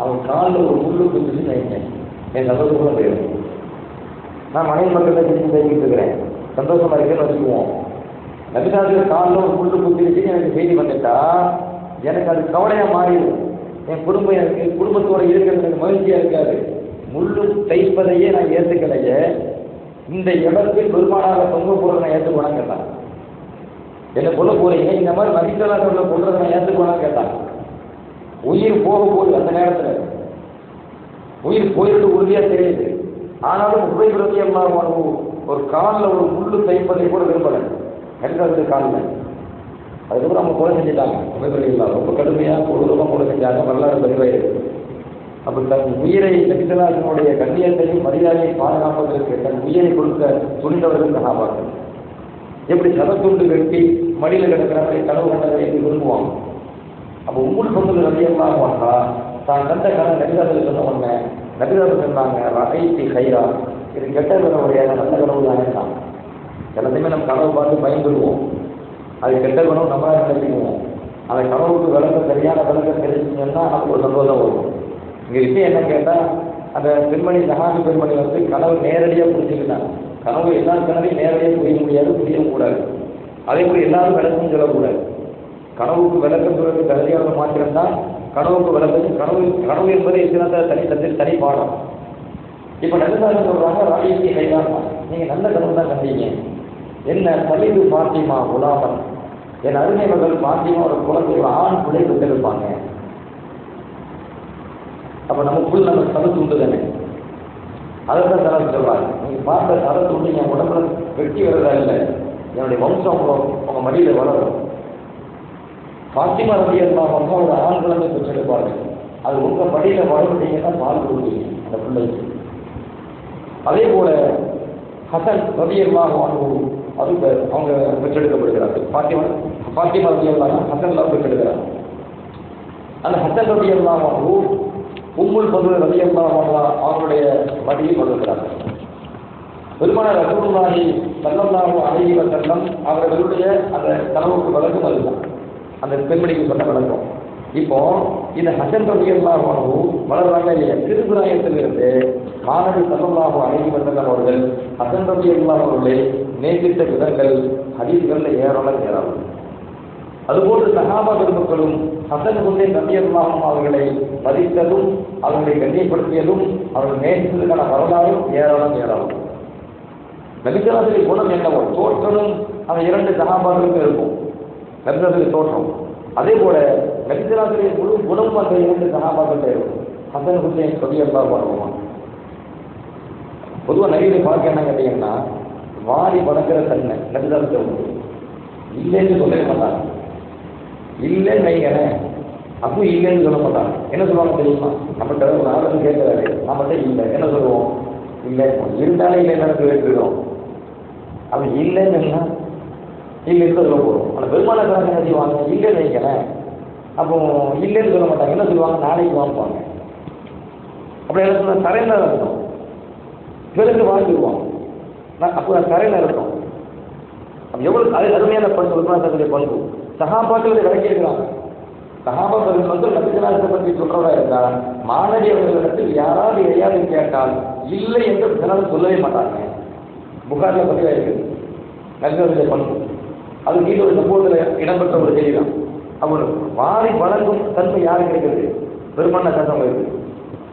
அவன் காலில் ஒரு முள்ளு குத்துச்சு நினைக்கிறேன், என் சந்தோஷமாக போயிடும். நான் மனைவி மக்களை திரும்பி பேசிக்கிட்டு இருக்கிறேன், சந்தோஷமாக இருக்கேன்னு வச்சுக்குவோம். நபிதாசிரியர் காலில் ஒரு முள்ளு குத்திருச்சுன்னு எனக்கு செய்தி வந்துட்டா எனக்கு அது கவலையாக மாறிடும். என் குடும்பம் எனக்கு குடும்பத்தோடு இருக்கிறது எனக்கு மகிழ்ச்சியாக இருக்காது. முள்ளு தைப்பதையே நான் ஏற்றுக்கலையே, இந்த இடத்தில் பெருமானாக தொங்க போகிறத நான் ஏற்றுக்கோனான்னு கேட்டான். என்ன கொல்ல போறீங்க, இந்த மாதிரி நபிகளாக கொள்றதை நான் ஏற்றுக்கோனான்னு கேட்டான். உயிர் போக போகுது, அந்த நேரத்தில் உயிர் போயிட்டு உறுதியாக தெரியுது. ஆனாலும் உபயோகத்தை எல்லாம் ஒரு காலில் ஒரு முள்ளு தைப்பதை கூட விரும்பலை. நபிகள் காலில் அதுக்கப்புறம் அவங்க கொலை செஞ்சுட்டாங்க. உபயோகம் ரொம்ப கடுமையாக கொடூரமாக கொலை செஞ்சாங்க. வரலாறு பதிவாயிருக்கு. அப்போ தன் உயிரை நபிகளாரினுடைய கண்ணியத்தையும் மரியாதையை பாதுகாப்பதற்கு தன் உயிரை கொடுக்க துணிந்தவர்கள் சஹாபாக்கள். எப்படி சதத்துண்டு வெட்டி மடியில் கிடக்கிறாங்க கனவு கண்டதை என்று விரும்புவாங்க. அப்போ உங்கள் சொந்தங்கள் அதிகமாக வந்தா தான் கண்ட கனவு நபிகார்கள் சொன்ன உடனே நபிகார்கள் சொன்னாங்க ரகைத்தி கைரா, இது கெட்ட கனவுடைய நல்ல கனவு தானே தான். எல்லாத்தையுமே நம்ம கனவு பார்த்து பயந்துடுவோம். அது கெட்ட கனவு நம்மளாக நினைச்சுக்குவோம். அந்த கனவுக்கு விளக்கம் சரியான விளக்கம் தெரிஞ்சுங்கன்னா நமக்கு ஒரு சந்தோஷம் வரும். இங்கே விஷயம் என்ன கேட்டால், அந்த பெண்மணி சஹாபி பெண்மணி வந்து கனவு நேரடியாக புரிஞ்சுக்கிட்டாங்க. கனவு எல்லா கனவையும் நேரடியாக புரிய முடியாது, புரியவும் கூடாது. அதே போல் எல்லாரும் விளக்கம் சொல்லக்கூடாது. கனவுக்கு விளக்கம் சொல்வது கருதியான மாத்திரம்தான் கனவுக்கு விளக்கம். கனவு என்பது சிறந்த தனி பாடம். இப்போ நபிகள் சொல்றாங்க ராயத்தி கைதான், நீங்கள் நல்ல கனவு தான் கண்டீங்க. என்ன சலிது பாத்திமா குலாமன், என் அருமை மகள் பாத்திமா ஒரு குழந்தை ஆண் பிள்ளை பெற்றிருப்பாங்க. அப்போ நமக்குள் நம்ம சதத்து உண்டு தானே, அதைத்தான் சரத்து சொல்றாங்க. நீங்கள் பார்த்த சதத்து உண்டு என் உடம்புல வெட்டி வரதா இல்லை, என்னுடைய வம்சம் உங்க மடியில் வளரும். பாத்திமா ரவி அல்லா ஒரு ஆண் குழந்தை பெற்றிருப்பார்கள். அது உங்கள் மடியில் வளர்ந்தீங்கன்னா பால் கொடுப்பீங்க அந்த பிள்ளைக்கு. அதே போல ஹசன் ரவி அல்லா அது அவங்க பெற்றெடுக்கப்படுகிறார்கள். பாத்திமா ரவி அல்லா ஹசன்லாம் பெற்றெடுக்கிறாங்க. அந்த ஹசன் ரவி அல்லா உம்முல் பதுல் ரவி அல்லா அவங்களுடைய மடியில் வளர்க்கிறார்கள். பெருமானார் ரசூலுல்லாஹி ஸல்லல்லாஹு அலைஹி வஸல்லம் அவர்களுடைய அந்த கனவுக்கு விளக்கம் அதுதான், அந்த பெண்மணிக்கு சொன்ன விளக்கம். இப்போ இந்த ஹசன் ரலியல்லாஹு அன்ஹு வளர்றாங்க இல்லையா, திருபிராயத்திலிருந்து மாணவி ஸல்லல்லாஹு அலைஹி வஸல்லம் அவர்கள் ஹசன் ரலியல்லாஹு அவர்களை நேசித்த விதங்கள் ஹதீஸ்களில் ஏராளம். அதுபோன்று சஹாபா பெருமக்களும் ஹசன் ஹுசைன் ரலியல்லாஹு அவர்களை மதித்ததும் அவர்களை கண்ணியப்படுத்தியதும் அவர்கள் நேசித்ததுக்கான வரலாறும் ஏராளம். நபிகளாருடைய குணம் என்னவோ தோற்றமும் அந்த இரண்டு சஹாபாக்களுக்கும் இருக்கும். நபிகளாருடைய தோற்றம் அதே போல நபிகளாருடைய முழு குணமும் அந்த இரண்டு சஹாபாக்கள் இருக்கும். ஹசன் ஹுசைன் ரலியல்லாஹு அன்ஹு பொதுவாக நபிகளை பார்க்க என்ன கேட்டீங்கன்னா, வாரி வளர்க்கிற தன்மை நபிகளாருக்கு உண்டு. இல்லைன்னு சொல்லவே மாட்டாங்க. இல்லைன்னு வைக்கிறேன் அப்போ இல்லைன்னு சொல்ல மாட்டாங்க. என்ன சொல்லுவாங்க தெரியுமா, நம்மகிட்ட ஒரு ஆளுநர் கேட்கிறாரு, நம்மகிட்ட இல்லை என்ன சொல்லுவோம், இல்லை இருந்தாலும் இல்லை நடந்து வைக்கிறோம். அது இல்லைன்னு இல்லைன்னு சொல்ல போகிறோம். ஆனால் பெருமான காரணம் என்ன செய்வாங்க, இல்லைன்னு வைக்கிறேன் அப்போ இல்லைன்னு சொல்ல மாட்டாங்க. என்ன சொல்லுவாங்க, நாளைக்கு வாங்குவாங்க. அப்படி என்ன சொல்ல தரையில் இருக்கணும், பிறகு வாழ்ந்துருவாங்க. அப்போ தரையில் இருக்கணும். அப்போ எவ்வளோ அது அருமையான பண்பு பெருமானத்துடைய பண்பு. சகாபாக்களை விளக்கியிருக்கிறாங்க. சகாபாக்கள் வந்து நபிகளாரை பற்றி சொல்றதா இருந்தால் மாணவி அவர்களிடத்தில் யாராவது எதையாவது கேட்டால் இல்லை என்று சிலர் சொல்லவே மாட்டாங்க. புகாரில் பதிவாக இருக்குது நபிகளுடைய பண்பு. அது மீது ஒரு சம்பவத்தில் இடம்பெற்ற ஒரு செய்தி தான். அவர் வாரி வழங்கும் தன்மை யாருக்கு இருக்கிறது, பெருமான தன்மை இருக்குது.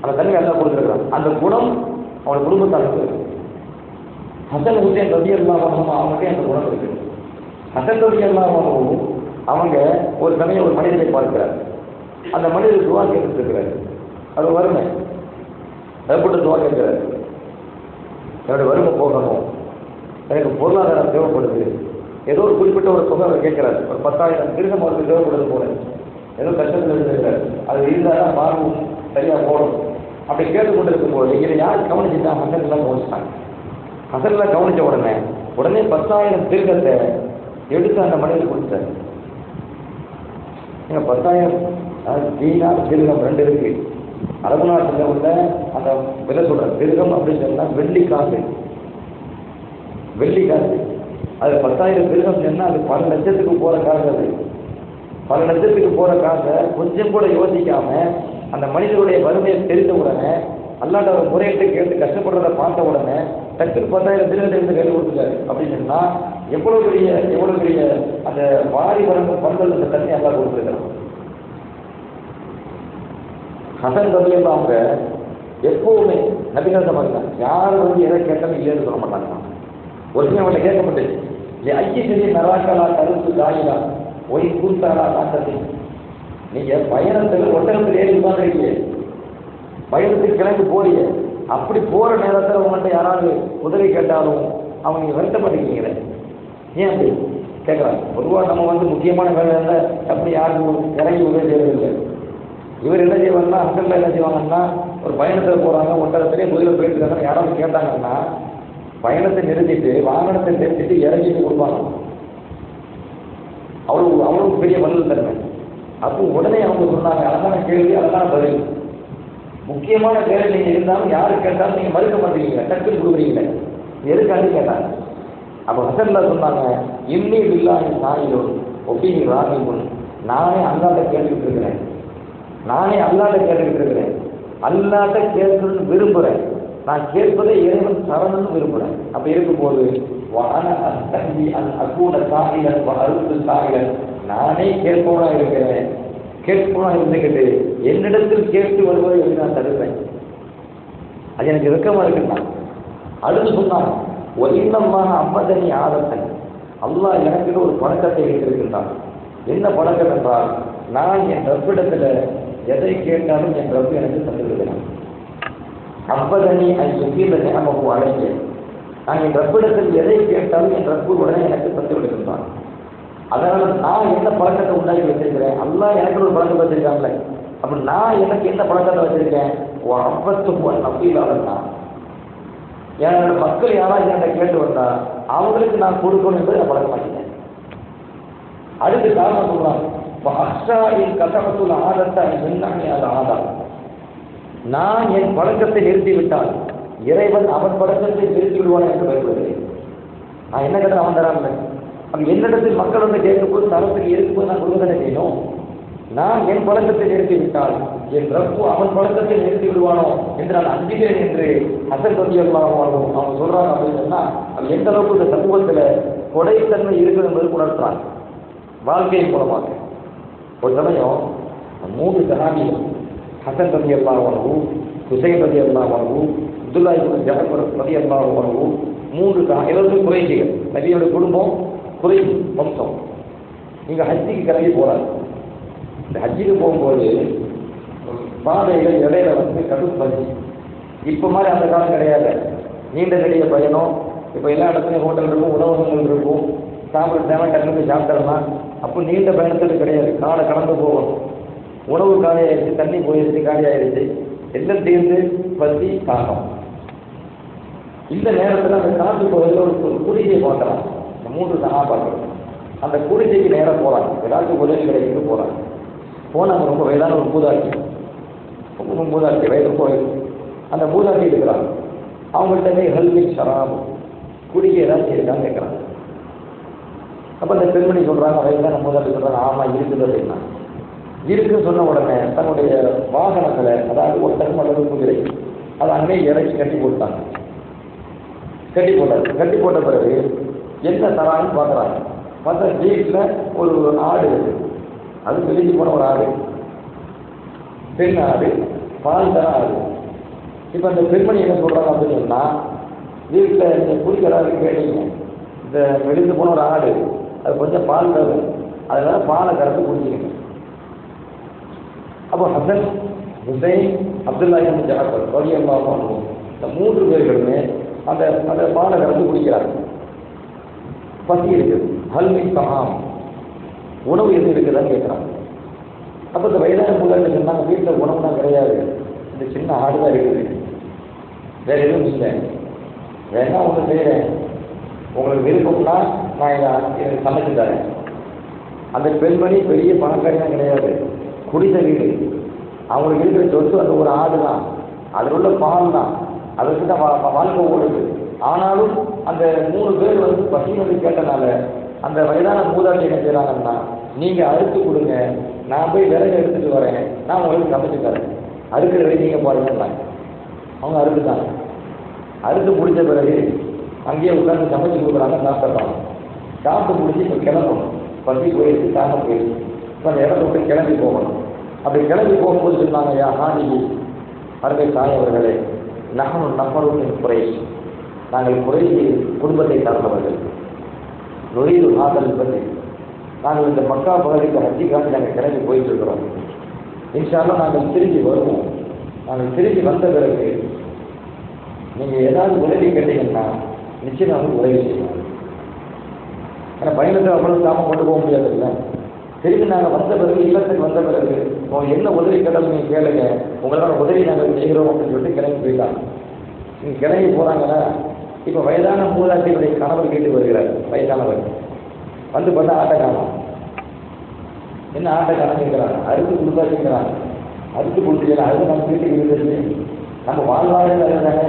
அந்த தன்மை எல்லாம் கொடுத்துருக்கிறான். அந்த குணம் அவனோட குடும்பத்தால் இருக்குது. ஹசன் ஹுசைன் ரலியல்லாஹு அன்ஹு அவங்ககிட்ட அந்த குணம் இருக்குது. ஹசன் ரலியல்லாஹு அன்ஹு அவங்க ஒரு சமயம் ஒரு மனிதரை பார்க்கிறார். அந்த மனிதர் துவா கேட்டு இருக்கிறார். அது வறுமை ஏற்பட்டு துவா கேட்கிறார், என்னுடைய வறுமை போகணும், எனக்கு பொருளாதாரம் தேவைப்படுது. ஏதோ ஒரு குறிப்பிட்ட ஒரு தொகை அவர் கேட்கிறார். ஒரு 10,000 திருகம் அவருக்கு தேவைப்படுது போல, ஏதோ கஷ்டத்தில் இருக்கிறார். அது இருந்தாலும் பார்வும் சரியாக போடும். அப்படி கேட்டுக்கொண்டு இருக்கும்போது இதை யார் கவனிச்சுட்டா, ஹசன்லாம் கவனிச்சிட்டாங்க. ஹசன்லாம் கவனித்த உடனே 10,000 திருகத்தை எடுத்து அந்த மனிதர் கொடுத்தார். 10,000 தீனார் திருகம் ரெண்டு இருக்கு. அரபு நாட்டில் உள்ள அந்த விலை சொல்ற திருகம் அப்படின்னு சொன்னா வெள்ளி காசு. அது 10,000 திருகம் சொன்னா அது பல லட்சத்துக்கு போற காசு. அது பல லட்சத்துக்கு போற காசை கொஞ்சம் கூட யோசிக்காம அந்த மனிதனுடைய வறுமையை தெரிந்த உடனே அல்லாட்ட ஒரு முறையிட்டு கேட்டு கஷ்டப்படுறத பார்த்த உடனே டக்கு 10,000 திருகத்தை எடுத்து கையில் கொடுத்துட்டாரு. அப்படின்னு சொன்னா எவ்வளவு பெரிய அந்த வாரி வழங்கும் பண்பல் அந்த தண்ணி எல்லாம் கொடுத்துருக்கிறான். ஹசன் ரலியல்லாஹு அவங்க எப்பவுமே நபிகள் சமாளிதான். யாரும் வந்து எதை கேட்டாலும் இல்லைன்னு சொல்ல மாட்டாங்க. ஒரு சில அவங்களை கேட்கப்பட்டுச்சு, ஐக்கிய செடி நராக்கலா கருத்து காயிலா ஒய் கூத்தாரா காட்டத்தை, நீங்க பயணத்தில் ஒட்டகத்தில் ஏறி உட்காந்துருக்கீங்க, பயணத்துக்கு கிளம்பி போறீங்க, அப்படி போகிற நேரத்தில் உங்கள்கிட்ட யாராவது உதவி கேட்டாலும் அவங்க வருத்தப்பட்டுக்கிறீங்களே, ஏன் அப்படி கேட்குறாங்க. பொதுவாக நம்ம முக்கியமான வேலை அப்படி யாருக்கும் இறங்கி உதவி செய்யறதில்லை. இவர் என்ன செய்வாங்கன்னா, ஹசன்ல என்ன செய்வாங்கன்னா, ஒரு பயணத்தில் போகிறாங்க, ஒட்டகத்திலே முதல்ல போயிட்டு இருக்காங்க, யாராவது கேட்டாங்கன்னா பயணத்தை நிறுத்திட்டு வாகனத்தை நிறுத்திட்டு இறங்கிட்டு கொடுப்பாங்க. அவ்வளவு பெரிய வல்லல் தருமை. அப்போ உடனே அவங்க சொன்னாங்க, அழகான கேள்வி, அழகான பதில். முக்கியமான கேள்வி நீங்கள் இருந்தாலும் யாரு கேட்டாலும் நீங்கள் மறுக்க மாட்டீங்க, டக்குன்னு கொடுக்குறீங்க. எதுக்காக கேட்டாங்க. அப்போ ஹசன்ல சொன்னாங்க, இன்னி பில்லாஹி சாயிலும் ஒப்பினி ராகிபுன், நானே அல்லாட்ட கேட்டுக்கிட்டு இருக்கிறேன், நானே அல்லாட்ட கேட்டுக்கிட்டு இருக்கிறேன், அல்லாட்ட கேட்கணும்னு விரும்புகிறேன், நான் கேட்பதை இறைவன் சரணன்னு விரும்புகிறேன். அப்படி இருக்கும்போது நானே கேட்பவனா இருக்கிறேன், கேட்பவனா இருந்துக்கிட்டு என்னிடத்தில் கேட்டு வருவதை எப்படி நான் தடுப்பேன்? அது எனக்கு வெக்கமா இருக்குன்னா. அடுத்து சொன்னான், ஒலிந்தமான அம்மதனி ஆதத்தன், அல்லாஹ் எனக்கு ஒரு பழக்கத்தை வைத்திருக்கின்றான். என்ன பழக்கம் என்றால், நான் என் ரப்பிடத்தில் எதை கேட்டாலும் என் ரப்பு எனக்கு தந்துவிடுகிறேன். அம்பதனி ஐயத்தில் நமக்கு அழைங்க, நான் என் ரப்பிடத்தில் எதை கேட்டாலும் என் ரப்பு உடனே எனக்கு தந்து விடுகின்றான். அதனால நான் என்ன பழக்கத்தை உண்டாக்கி வச்சிருக்கிறேன், அல்லாஹ் எனக்கு ஒரு பழக்கத்தை வச்சிருக்காங்களே, அப்படி நான் எனக்கு என்ன பழக்கத்தை வச்சிருக்கேன், அப்பத்து நம்பியிலாளர் தான். என்னோட மக்கள் யாராவது என்கிட்ட கேட்டு வந்தா அவங்களுக்கு நான் கொடுக்கணும் என்பதை நான் பழக்கமாக்கிட்டேன். அடுத்து காரணம் சொல்றாங்க, அஷ்டாயின் கசகத்துள்ள ஆதத்தை முன்னாடி அது ஆதாரம். நான் என் பழக்கத்தை நிறுத்திவிட்டால் இறைவன் அவன் பழக்கத்தை நிறுத்தி விடுவான் என்று பயப்படுகிறேன். நான் என்ன கேட்டால் அவன் தரான். அப்ப என்னிடத்தில் மக்கள் கேட்கும்போது தரத்துக்கு இருக்கும்போது நான் கொடுக்கதானே செய்யணும். நான் என் பழக்கத்தை நிறுத்திவிட்டால் என் ரப்பு அவன் பழக்கத்தை நிறுத்தி விடுவானோ என்று நான் அஞ்சுகிறேன் என்று ஹசன் ரலியல்லாஹு அன்ஹு அவங்க சொல்றாங்க. அப்படின்னு சொன்னா அது எந்த அளவுக்கு இந்த சமூகத்தில் கொடைத்தன்மை இருக்குது என்பது உணர்த்துறாங்க வாழ்க்கையின் மூலமாக. ஒரு சமயம் 3 சஹாபிகள், ஹசன் ரலியல்லாஹு அன்ஹு, ஹுசைன் ரலியல்லாஹு அன்ஹு, அப்துல்லாஹ் இப்னு ஜஅஃபர் ரலியல்லாஹு அன்ஹு, 3 எல்லாரும் குறைஷிகள், நபியோட குடும்பம் குறைஷ் வம்சம். நீங்க ஹஜ்ஜிக்கு கிளம்பி போறாங்க. இந்த ஹஜ்ஜிக்கு போகும்போது பாதைகள் இடையில கடும் பஞ்சு. இப்போ மாதிரி அந்த காலம் கிடையாது. நீண்ட நெடிய பயணம். இப்போ எல்லா இடத்துலையும் ஹோட்டல் இருக்கும், உணவகங்கள் இருக்கும், சாப்பிட்ற தேவை டக்குனு போய் சாப்பிட்டோம்னா. அப்போ நீண்ட பயணத்துக்கு கிடையாது, காலை கடந்து போகணும். உணவு காலியாயிருச்சு, தண்ணி போயிருச்சு, காலியாயிருச்சு, எல்லாம் தீர்ந்து பசி தாகம். இந்த நேரத்தில் அந்த காற்று பகுதியில் ஒரு குடிசையை பார்க்கலாம். இந்த 3 சஹாபாக்கள் அந்த குடிசைக்கு நேராக போகிறாங்க. ஏதாச்சும் உதவி கிடைக்கிட்டு போகிறாங்க. போனாங்க. ரொம்ப வயதான ஒரு மூதாட்டி, வயது போயிடுது. அந்த மூதாட்டி இருக்கிறாங்க. அவங்கள்ட்ட ஹெல்மிக் ஷராபு, குடிக்க ஏதாச்சும் இருக்கான்னு கேட்குறாங்க. அப்போ அந்த பெண்மணி சொல்கிறாங்க, வயதான மூதாட்டி சொல்கிறாங்க, ஆமாம் இருக்குது அப்படின்னா. இருக்குன்னு சொன்ன உடனே தன்னுடைய வாகனத்தில், அதாவது ஒட்டகம் அல்லது குதிரை, அதை அங்கே இறக்கி கட்டி போட்டாங்க. கட்டி போட்ட பிறகு என்ன தரான்னு பார்க்குறாங்க. பார்த்தா வீட்டில் ஒரு ஆடு இருக்குது. அது வெளிச்சு போன ஒரு ஆடு, பெண் ஆடு, பால் தர ஆடு. இப்போ அந்த பெண்மணி என்ன சொல்கிறாங்க அப்படின்னு சொன்னால், வீட்டில் நீங்கள் குடிக்கிறாரு கேட்டீங்க, இந்த வெளிச்சு போன ஒரு ஆடு, அது கொஞ்சம் பால் தரும், அதனால பாலை கறந்து குடிச்சிங்க. அப்போ ஹசன், ஹுசைன், அப்துல்லாஹ் இப்னு ஜஅஃபர் ரலியல்லாஹு அன்ஹு இந்த 3 பேர்களுமே அந்த அந்த பாலை கறந்து குடிக்கிறாங்க. பசி இருக்குது. ஹல்மின் தஹாம், உணவு எது இருக்குதான்னு கேட்குறாங்க. அப்போ இந்த வயதான பிள்ளைகள் சொன்னாங்க, வீட்டில் உணவுலாம் கிடையாது, இந்த சின்ன ஆடு தான் இருக்குது, வேற எதுவும் இல்லை, வேணா ஒன்று செய்கிறேன், உங்களுக்கு விருப்பம்னா நான் எனக்கு சமைச்சு தரேன். அந்த பெண்மணி பெரிய பணக்காரிலாம் கிடையாது, குடிசை வீடு. அவங்களுக்கு இருக்கிற சொத்து அந்த ஒரு ஆடு தான், அதில் உள்ள பால் தான், அதற்கு தான் வாழ்க்கை ஓடுது. ஆனாலும் அந்த 3 பேர் பசினது கேட்டனால அந்த வயதான மூதாட்டி என்ன செய்கிறாங்கன்னா, நீங்கள் அறுத்து கொடுங்க, நான் போய் விறகு எடுத்துகிட்டு வரேன், நான் உங்களுக்கு சமைச்சு தரேன், அறுக்கிற வரை நீங்கள் பாருங்கன்னாங்க. அவங்க அறுத்துட்டாங்க. அறுத்து முடிஞ்ச பிறகு அங்கேயே உட்காந்து சமைச்சு கொடுக்குறாங்க, சாப்பிட்றாங்க. சாப்பிட்டு முடிஞ்சு இப்போ கிளம்பணும், பசி போயிடுச்சு, தாகம் போயிடுச்சு. இப்போ அந்த இடத்த விட்டு கிளம்பி போகணும். அப்படி கிளம்பி போகும்போது சொன்னாங்க, யா ஹானிகி, அருமை தாய் அவர்களே, நகரும் குறைஷ், நாங்கள் குறைஷி குடும்பத்தை சார்ந்தவர்கள், நுரையீரு நாதல் பற்றி நாங்கள் இந்த மக்கா பகுதிக்கு ஹஜ்ஜிக்காக நாங்கள் கிளம்பி போயிட்டு இருக்கிறோம். இன்ஷா அல்லாஹ் நாங்கள் திரும்பி வருவோம். நாங்கள் திரும்பி வந்த பிறகு நீங்கள் ஏதாவது உதவி கேட்டீங்கன்னா நிச்சயம் வந்து உதவி செய்யணும். ஏன்னா பயணத்தில் அவ்வளவு சாமம் கொண்டு போக முடியாது இல்லை. திரும்பி நாங்கள் வந்த பிறகு இல்லத்துக்கு வந்த பிறகு அவங்க என்ன உதவி கேட்டாலும் நீங்கள் கேளுங்க, உங்களால் உதவி நாங்கள் செய்கிறோம் அப்படின்னு சொல்லிட்டு கிளம்பி போயிட்டாங்க. நீங்கள் கிளம்பி போகிறாங்கன்னா இப்போ வயதான மூதாட்டியுடைய கணவர் கேட்டு வருகிறார். வயதானவர் வந்து பார்த்தா ஆட்டை காணும். என்ன ஆட்டை காணுங்கிறாங்க, அறுத்து கொடுத்தாச்சுங்கிறாங்க. அறுத்து கொடுத்துக்கலாம், அது நம்ம வீட்டுக்கு இருந்துச்சு, நம்ம வாழ்வாழ் தானே,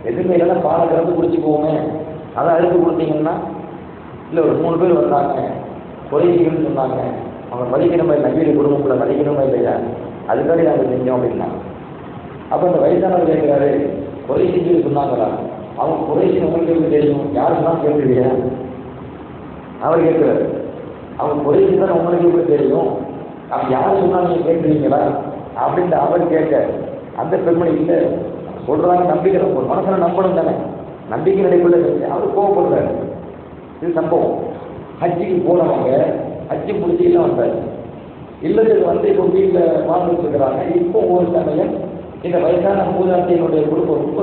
எதுவுமே இல்லைன்னா பாலை கறந்து குடிச்சுக்குவோமே, அதை அறுத்து கொடுத்தீங்கன்னா இல்லை. ஒரு 3 பேர் வந்தாங்க, குறைசிகள்னு சொன்னாங்க, அவங்க மதிக்கணுமா இல்லை, நவீன குடும்பங்களை மதிக்கணுமா இல்லையா, அதுக்காண்டி நாங்கள் செஞ்சோம் அப்படின்னா. அப்போ அந்த வயசானவர் கேட்குறாரு, குறைசிகள் சொன்னாங்களா, அவங்க குறைசி உங்களுக்கு எப்படி தெரியும், யாருக்குதான் கேட்குறீங்க? அவர் கேட்குறாரு, அவங்க குறைசி தான் உங்களுக்கு எப்படி தெரியும், அவங்க யார் சொன்னால் நீங்கள் கேட்குறீங்களா அப்படின்ட்டு அவர் கேட்க, அந்த பெண்மணி இல்லை சொல்கிறாங்க, நம்பிக்கை நம்ம மனசில் நம்பணும் தானே, நம்பிக்கை நிலைக்குள்ள அவர் கோவப்படுறாரு. இது சம்பவம். ஹஜ்ஜிக்கு போனவங்க ஹஜ்ஜி முடிச்சுக்கலாம் வந்தார். இல்லத்துக்கு வந்து இப்போ வீட்டில் வாழ்ந்துட்டு இருக்கிறாங்க. இப்போ ஒரு சமயம் இந்த வயசான மூதாட்டியினுடைய குடும்பம் ரொம்ப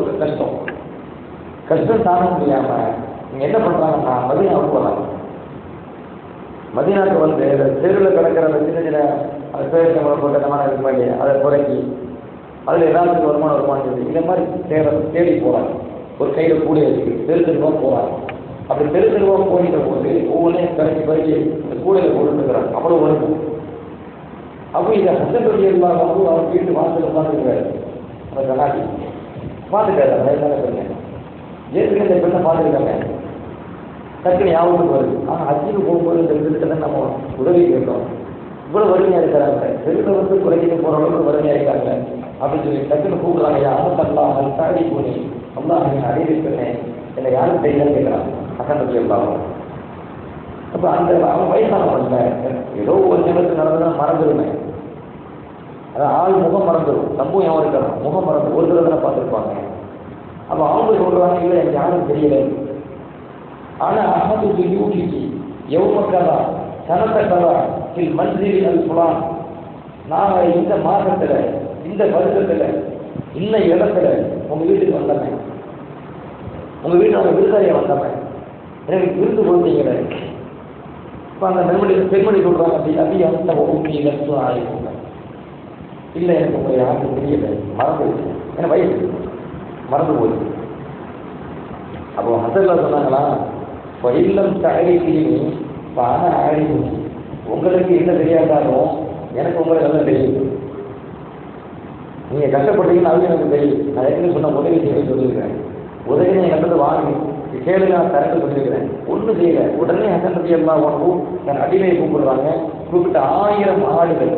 கஷ்டம் தாங்க முடியாமல் நீங்கள் என்ன பண்ணுறாங்கன்னா மதீனாவுக்கு போகிறாங்க. மதீனாவுக்கு வந்து தெருவில் கிடக்கிற அந்த சின்ன சின்ன அந்த பேருக்கங்களை போட்டமான இது பண்ணி அதை குறைக்கி அதில் எல்லாத்துக்கும் வருமானம் சொல்லி இந்த மாதிரி தேடி போகிறாங்க. ஒரு கையில் கூட வச்சுக்கு தெரு தெருவாக போகிறாங்க. அப்படி தெரு தெருவாக போகின்ற போது ஒவ்வொன்றையும் கரைச்சி இந்த கூடையில் போட்டுருக்கிறாங்க. அவ்வளோ வருது. அப்போ இதை ஹசன் எல்லாரும் அவர் வீட்டு வாசல் உட்காந்துருக்காரு. அந்த கண்ணாடி பார்த்துட்டாரு. அந்த வயசான பெண்ணை ஏற்கனவே இந்த பெண்ணை பார்த்துருக்காங்க. டக்குனு ஞாபகத்துக்கு வருது. ஆனால் ஹஜ்ஜுக்கு போகும்போது இந்த விதத்தை தான் நம்ம உதவி கேட்டோம். இவ்வளோ வறுமையாக இருக்கிறாங்க, தெருவில் வந்து குறைக்கிட்டு போகிற அளவுக்கு வறுமையாக இருக்காங்க அப்படின்னு சொல்லி டக்குன்னு கூப்பிடுறாங்க. யாரும் தரலாம் தாடி போனி அம்மா நீங்கள் அடையிருக்கிறேன், என்னை யாரும் தெரியலன்னு கேட்குறாங்க. ஹசன் எல்லாரும் அப்போ அந்த அவன் வயசானவங்க ஏதோ ஒரு நிமிடத்துக்கு நடந்ததுன்னா மறந்துடுவேன். அதான் ஆள் முகம் மறந்துடும், சம்பவம் யாரும் இருக்கலாம், முகம் மறந்து ஒரு தடவை தானே பார்த்துருப்பாங்க. அப்போ அவங்க சொல்கிறாங்க, இல்லை எனக்கு யாரும் தெரியல. ஆனால் அகமது யூகிக்கு எவ்வளோ சனத்தக்கதா இல் மன்றில் அது புலான், நான் இந்த மாதத்தில் இந்த வருஷத்தில் இந்த இடத்துல உங்கள் வீட்டுக்கு வந்தேன், உங்கள் வீட்டோட விருதாரியை வந்தவன், எனக்கு விருந்து கொடுத்தீங்களே. இப்போ அந்த பெண்மணி சொல்கிறாங்க, அப்படி அப்படி அந்த ஊட்டி லட்சம் ஆகிருக்காங்க. இல்லை எனக்கு உங்களை யாருக்கும் தெரியலை, மறந்து போச்சு, ஏன்னா வயசு மறந்து போச்சு. அப்போ ஹசன்ல சொன்னாங்களா, இப்போ இல்லம் தகவல் இப்போ ஆனால் ஆடி உங்களுக்கு என்ன தெரியாதாலும் எனக்கு உங்களை நல்லா தெரியுது. நீங்கள் கஷ்டப்பட்டீங்கன்னா அது எனக்கு தெரியும். நான் ஏற்கனவே சொன்ன உதவி செய்ய சொல்லியிருக்கிறேன். உதவி என் கட்டத்தை வாங்கி கேளுங்க, நான் தரட்டு சொல்லியிருக்கிறேன். ஒன்றும் செய்யலை. உடனே ஹசன் ரதி எல்லாம் உணவும் என் அடிமையை கூப்பிடுறாங்க. கூப்பிட்டு 1000 ஆடுகள்,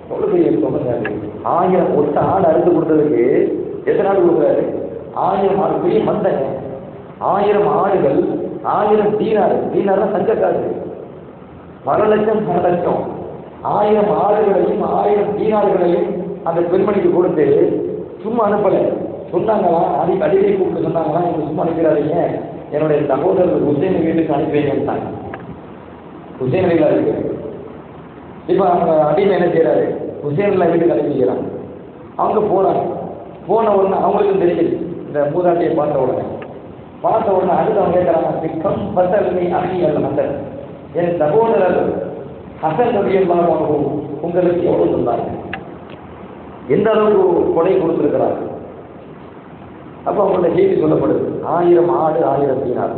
எவ்வளோ பெரிய சொல்லுங்க, 1000 ஒத்த ஆடு அறுத்து கொடுத்ததுக்கு எத்தனை ஆடு கொடுக்குறாரு? 1000 ஆடு, பெரிய மந்தங்க. 1000 ஆடுகள், 1000 தீனார், தீனார்லாம் தங்க காசு, பல லட்சம் 1000 ஆடுகளையும் 1000 தீனார்களையும் அந்த பெண்மணிக்கு கொடுத்து சும்மா அனுப்பலை. சொன்னாங்களா, அடிக்கடி கூப்பிட்டு சொன்னாங்களா, நீங்கள் சும்மா அனுப்பிடாதீங்க, என்னுடைய சகோதரர் ஹுசேன் வீட்டுக்கு அனுப்பி வைங்கன்ட்டாங்க. ஹுசேன் வீட்டில் இருக்கு. இப்போ அவங்க அடிமை என்ன செய்யறாரு, ஹுசேன்ல வீட்டுக்கு அனுப்பி வைக்கிறாங்க. அவங்க போகிறாங்க. போன உடனே அவங்களுக்கும் தெரியுது, இந்த மூதாட்டியை பார்த்த உடனே அடுத்து அவங்க கேட்குறாங்க, கம் பசல்மை அணி அல்ல மசல், என் சகோதரர் ஹசன் ரலியல்லாஹு அன்ஹு உங்களுக்கு எவ்வளோ சொன்னாங்க, எந்த அளவுக்கு கொடை கொடுத்துருக்கிறாங்க. அப்போ அவங்களோட செய்தி சொல்லப்படுது, 1000 ஆடு 1000 தீனார்.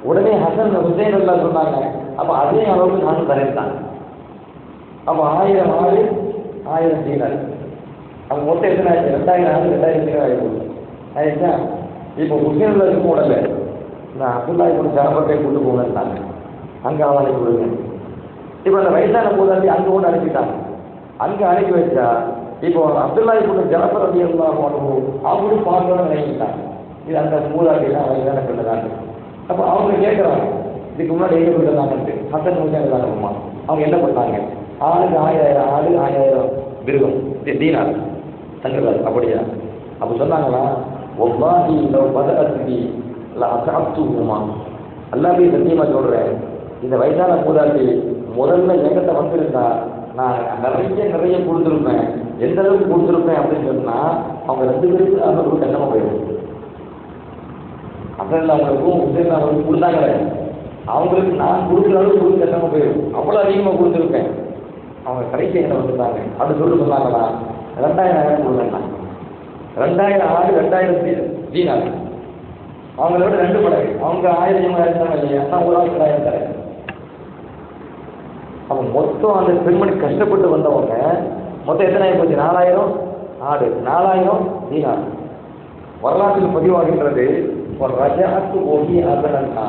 உடனே ஹசன் ஹுசேன் எல்லாம் சொன்னாங்க, அப்போ அதே அளவுக்கு நானும் தரேன். அப்போ 1000 ஆடு 1000 தீனார், அவங்க மொத்தம் எத்தனை ஆயிடுச்சு? 2000 ஆடு 2000 தீனார் ஆகிடுச்சு. ஆயிடுச்சா? இப்போ ஹுசேனில் இருக்கும் உடனே நான் அப்துல்லாஹி இப்னு ஜஅஃபரை கூட்டு போங்கன்னாங்க. அங்கே அவனை கொடுங்க. இப்போ அந்த வயசான மூதாட்டி அங்கே கொண்டு அனுப்பிட்டாங்க. அங்கே அனுப்பி வச்சா இப்போ அப்துல்லாஹி இப்னு ஜஅஃபர் ரலியல்லாஹு அன்ஹு அவங்களும் பார்க்கணும்னு நினைக்கிட்டாங்க. இது அந்த மூதாட்டிலாம் வயசான பெண்ணு தாங்க. அப்போ அவங்க கேட்குறாங்க, இதுக்கு முன்னாடி எங்கே போயிருந்தாங்கன்ட்டு. ஹசன் ஹுசேன் தாங்கம்மா. அவங்க என்ன பண்ணாங்க, ஆளுக்கு 1000 ஆடு 1000 மிருகம் தீனார் தங்குறாரு. அப்படியா? அப்போ சொன்னாங்களா, வல்லாஹி லவ் பதஅத்பி லஅஸஅப்துஹுமா, அல்லாஹ்வே சத்தியமா சொல்றேன், இந்த வயசான மூதாட்டி முதல்ல என்கிட்ட வந்திருந்தா நான் நிறைய கொடுத்துருப்பேன். எந்த அளவுக்கு கொடுத்துருப்பேன் அப்படின்னு சொன்னா அவங்க 2 பேருக்கு அவங்க கண்ணமாக போயிடும். அசல் அவங்களுக்கும் உசேன் அவங்களுக்கு கொடுத்தாங்க. அவங்களுக்கு நான் கொடுக்குற அளவுக்கு கொடுத்து கட்டாம போயிடும். அவ்வளோ அதிகமாக கொடுத்துருப்பேன். அவங்க கடைசி என்ன வந்துட்டாங்க அப்படி சொல்லி சொன்னாங்களா 2000 கொடுத்தேன். 2000 2000 தீனார் அவங்கள விட 2 மடங்கு. அவங்க 1000 இருந்தாங்க இல்லையா, நான் ஒரு ஆள் 2000 தரேன். அவங்க மொத்தம் அந்த பெண்மணி கஷ்டப்பட்டு வந்தவங்க மொத்தம் எத்தனை ஆகி போச்சு? 4000 ஆடு, 4000 தீனார். வரலாற்றில் பதிவாகின்றது ஒரு ரஜஅத்து ஓகிய அகலன்னா,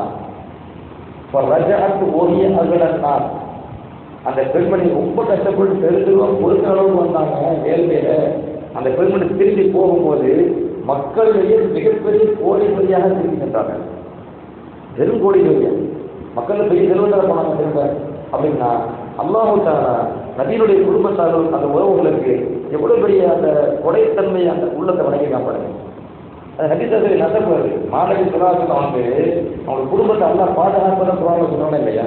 ஒரு ரஜஅத்து ஓகிய அகலன்னா. அந்த பெண்மணி ரொம்ப கஷ்டப்பட்டு பெருசுவம் கொடுத்த அளவுக்கு வந்தாங்க வேலையில. அந்த பெண்மணி திரும்பி போகும்போது மக்களிடையே மிகப்பெரிய கோடிபதியாக திரும்பி சென்றாங்க. வெறும் கோடிபதியா மக்கள் பெரிய செல்வந்தர போனாங்க திரும்ப. அப்படின்னா அல்லாஹு தஆலா நபியினுடைய குடும்பத்தார்கள் அந்த உறவுகளுக்கு எவ்வளவு பெரிய அந்த கொடைத்தன்மை அந்த உள்ளத்தை வணங்கிக்காம அது நபித்தர்கள் நசப்படுது. மாணவி சுராசனம் வந்து அவங்க குடும்பத்தை எல்லாம் பாதுகாப்பதை குரான்ல சொன்னாங்க இல்லையா?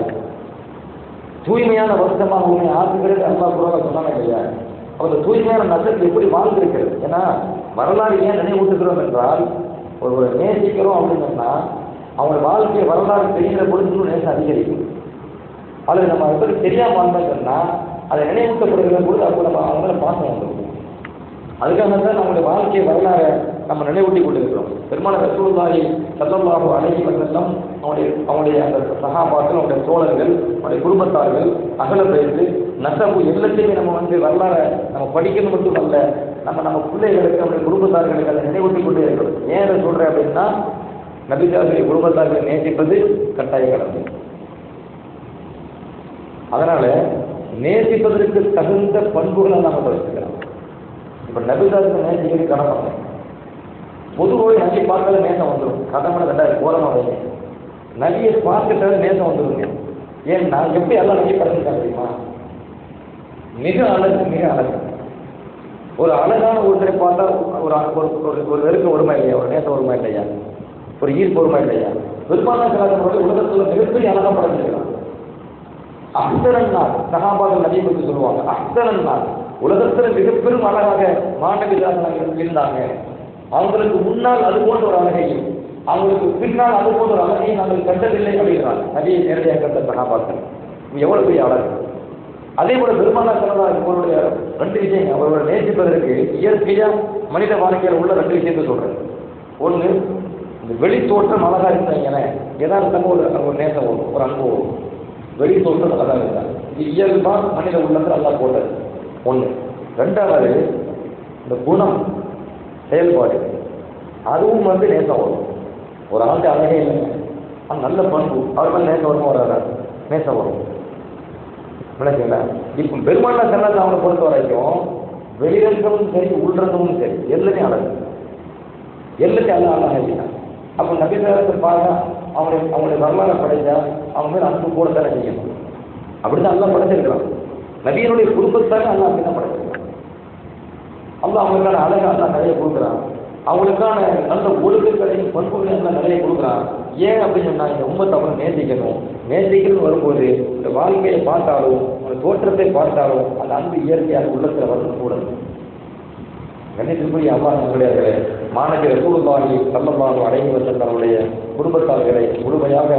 தூய்மையான வருஷமாக உண்மை ஆக்குகிறது அல்லா குரான்ல சொன்னாங்க இல்லையா? அவங்க தூய்மையான நசத்து எப்படி வாழ்ந்திருக்கிறது? ஏன்னா வரலாறு ஏன் நினைவூட்டுகிறோம் என்றால் ஒரு நேசிக்கிறோம் அப்படின்னு சொன்னா அவங்க வாழ்க்கையை வரலாறு தெரிகிற பொழுது நேசம் அதிகரிக்கும். அது நம்ம அதை பற்றி தெரியாம வாழ்ந்தோம்னு சொன்னா அதை நினைவூட்டப்படுகிற பொழுது அப்போ நம்ம அவங்கள பாசம் வந்துடும். அதுக்காக தான் நம்மளுடைய வாழ்க்கை வரலாறை நம்ம நினைவூட்டி கொண்டிருக்கிறோம். பெருமான ரசூலுல்லாஹி ஸல்லல்லாஹு அலைஹி வஸல்லம் அவங்களுடைய அந்த சஹாபாக்கள், அவங்களுடைய தோழர்கள், அவங்களுடைய குடும்பத்தார்கள், அகல பேருக்கு நசபு எல்லாத்தையுமே நம்ம வந்து வரலாறை நம்ம படிக்கணும் மட்டும் அல்ல, நம்ம பிள்ளைகளுக்கு நம்முடைய குடும்பத்தார்களுக்கு அதை நினைவூட்டி கொண்டே இருக்கிறோம். ஏன் அதை சொல்றேன் அப்படின்னா நபிகளுடைய குடும்பத்தார்களை நேசிப்பது கட்டாய கடமை. அதனால நேசிப்பதற்கு தகுந்த பண்புகளை நாம வச்சுக்கிறோம். இப்ப நபிகளுக்கு நேசிக்கிறது கடமை. பொதுவாக நபியை பார்த்தாலும் நேசம் வந்துடும். கடமை ரெண்டாயிரம் கோரமாக வைங்க. நபியை பார்த்துட்டாலும் நேசம் வந்துடுங்க. ஏன்னா எப்படி எல்லாம் நபியை படைச்சிருக்காங்க தெரியுமா? மிக அழகு, மிக அழகு. ஒரு அழகான ஒருத்தரை பார்த்தா ஒரு வெறுக்க ஒருமை இல்லையா, ஒரு நேசம் ஒருமை இல்லையா, ஒரு ஈர்ப்பு ஒருமை இல்லையா? பெருமானா கலாச்சாரம் உலகத்தில் மிகப்பெரிய அழகா படைச்சிருக்கிறான். அஹ்சனன் நாஸ், சஹாபாக்கள் நபியை பற்றி சொல்லுவாங்க. அஹ்சனன் நாஸ், உலகத்தில் மிகப்பெரும் அழகாக மாணவிதார்கள் இருந்தாங்க. அவங்களுக்கு முன்னால் அது போன்ற ஒரு அழகையும் அவங்களுக்கு பின்னால் அது போன்ற ஒரு அழகையும் நாங்கள் கண்டதில்லை அப்படிங்கிறாங்க. நபியை நேரடியாக கண்ட சஹாபாக்கள் எவ்வளவு பெரிய அழகு. அதே போல பெருமானா ஸல்லல்லாஹு அவருடைய 2 விஷயம் அவரோட நேசிப்பதற்கு இயற்கையா மனித வாழ்க்கையில் உள்ள 2 விஷயத்தை சொல்றேன். ஒன்று, இந்த வெளி தோற்றம் அழகா இருந்தாங்க, ஏதாவது ஒரு நேசம் வரும், ஒரு அன்பு வரும். வெளி தோற்றம் அழகா இருந்தாங்க, இது இயல்பா மனித உள்ளத்தில் அல்லா போட்டது ஒன்று. 2வது, இந்த குணம் செயல்பாடு அதுவும் வந்து நேசம் வரும். ஒரு ஆளுக்கு அழகே இல்லைங்க, அது நல்ல பண்பு, அவர் மேலே நேசம் வருமா வராதா? நேசம் வரும். விளக்குங்களா? இப்போ பெருமானா ஸல்லல்லாஹு அவனை பொறுத்த வரைக்கும் வெளிரங்கமும் சரி உள்ரங்கமும் சரி எல்லாமே அழகு, எல்லாத்தையும் எல்லாம் அழகா இல்லையா? அப்போ நபிசரத்தை பார்த்தா அவங்களுடைய வரலாறு படைச்சா அவங்க மேலே அன்பு கூட தானே செய்யணும். அப்படிதான் எல்லாம் படைச்சிருக்கிறான். நபியினுடைய குடும்பத்தானே எல்லாம் அப்படிதான் படைச்சிருக்கான். அல்லா அவங்களுக்கான அழகா எல்லாம் நிறைய கொடுக்குறான். அவங்களுக்கான நல்ல ஒழுக்கங்களையும் பண்புகளையும் எல்லாம் நிறைய கொடுக்குறான். ஏன் அப்படின்னு சொன்னா இந்த உம்மத்தை அவங்க நேசிக்கணும்னு வரும்போது இந்த வாழ்க்கையை பார்த்தாலும் ஒரு தோற்றத்தை பார்த்தாலும் அந்த அன்பு இயற்கையாக உள்ளத்தில் வரணும் கூட. கண்ணியத்திற்குரிய அல்லாஹ் நல்லடியார்களே, மாணவி ரசூலுல்லாஹி ஸல்லல்லாஹு அலைஹி வஸல்லம் குடும்பத்தார்களை முழுமையாக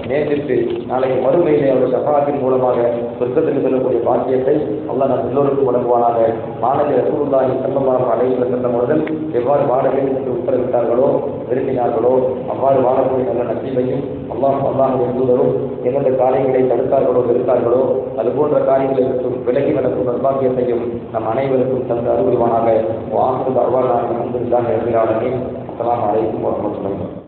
நேசித்து நாளைக்கு மறுமையிலே அவருடைய ஷஃபாஅத்தின் மூலமாக சொர்க்கத்துக்கு செல்லக்கூடிய பாக்கியத்தை அல்லாஹ் நம் எல்லோருக்கும் வழங்குவானாக. மாணவி ரசூலுல்லாஹி ஸல்லல்லாஹு அலைஹி வஸல்லம் அவர்கள் எவ்வாறு வாழ வேண்டும் என்று உத்தரவிட்டார்களோ, விரும்பினார்களோ அவ்வாறு வாழக்கூடிய நல்ல நசீபையும் அல்லாஹ்வுடைய தூதரும் எந்தெந்த காரியங்களை தடுத்தார்களோ வெறுத்தார்களோ அது போன்ற காரியங்களை விலகி நடக்கும் நற்பாக்கியத்தையும் நம் அனைவருக்கும் தந்து அருள்வானாக. வாஹிரு தஅவானா அல்ஹம்துலில்லாஹி ரப்பில் ஆலமீன். அஸ்ஸலாமு அலைக்கும் வரஹ்மத்துல்லாஹி.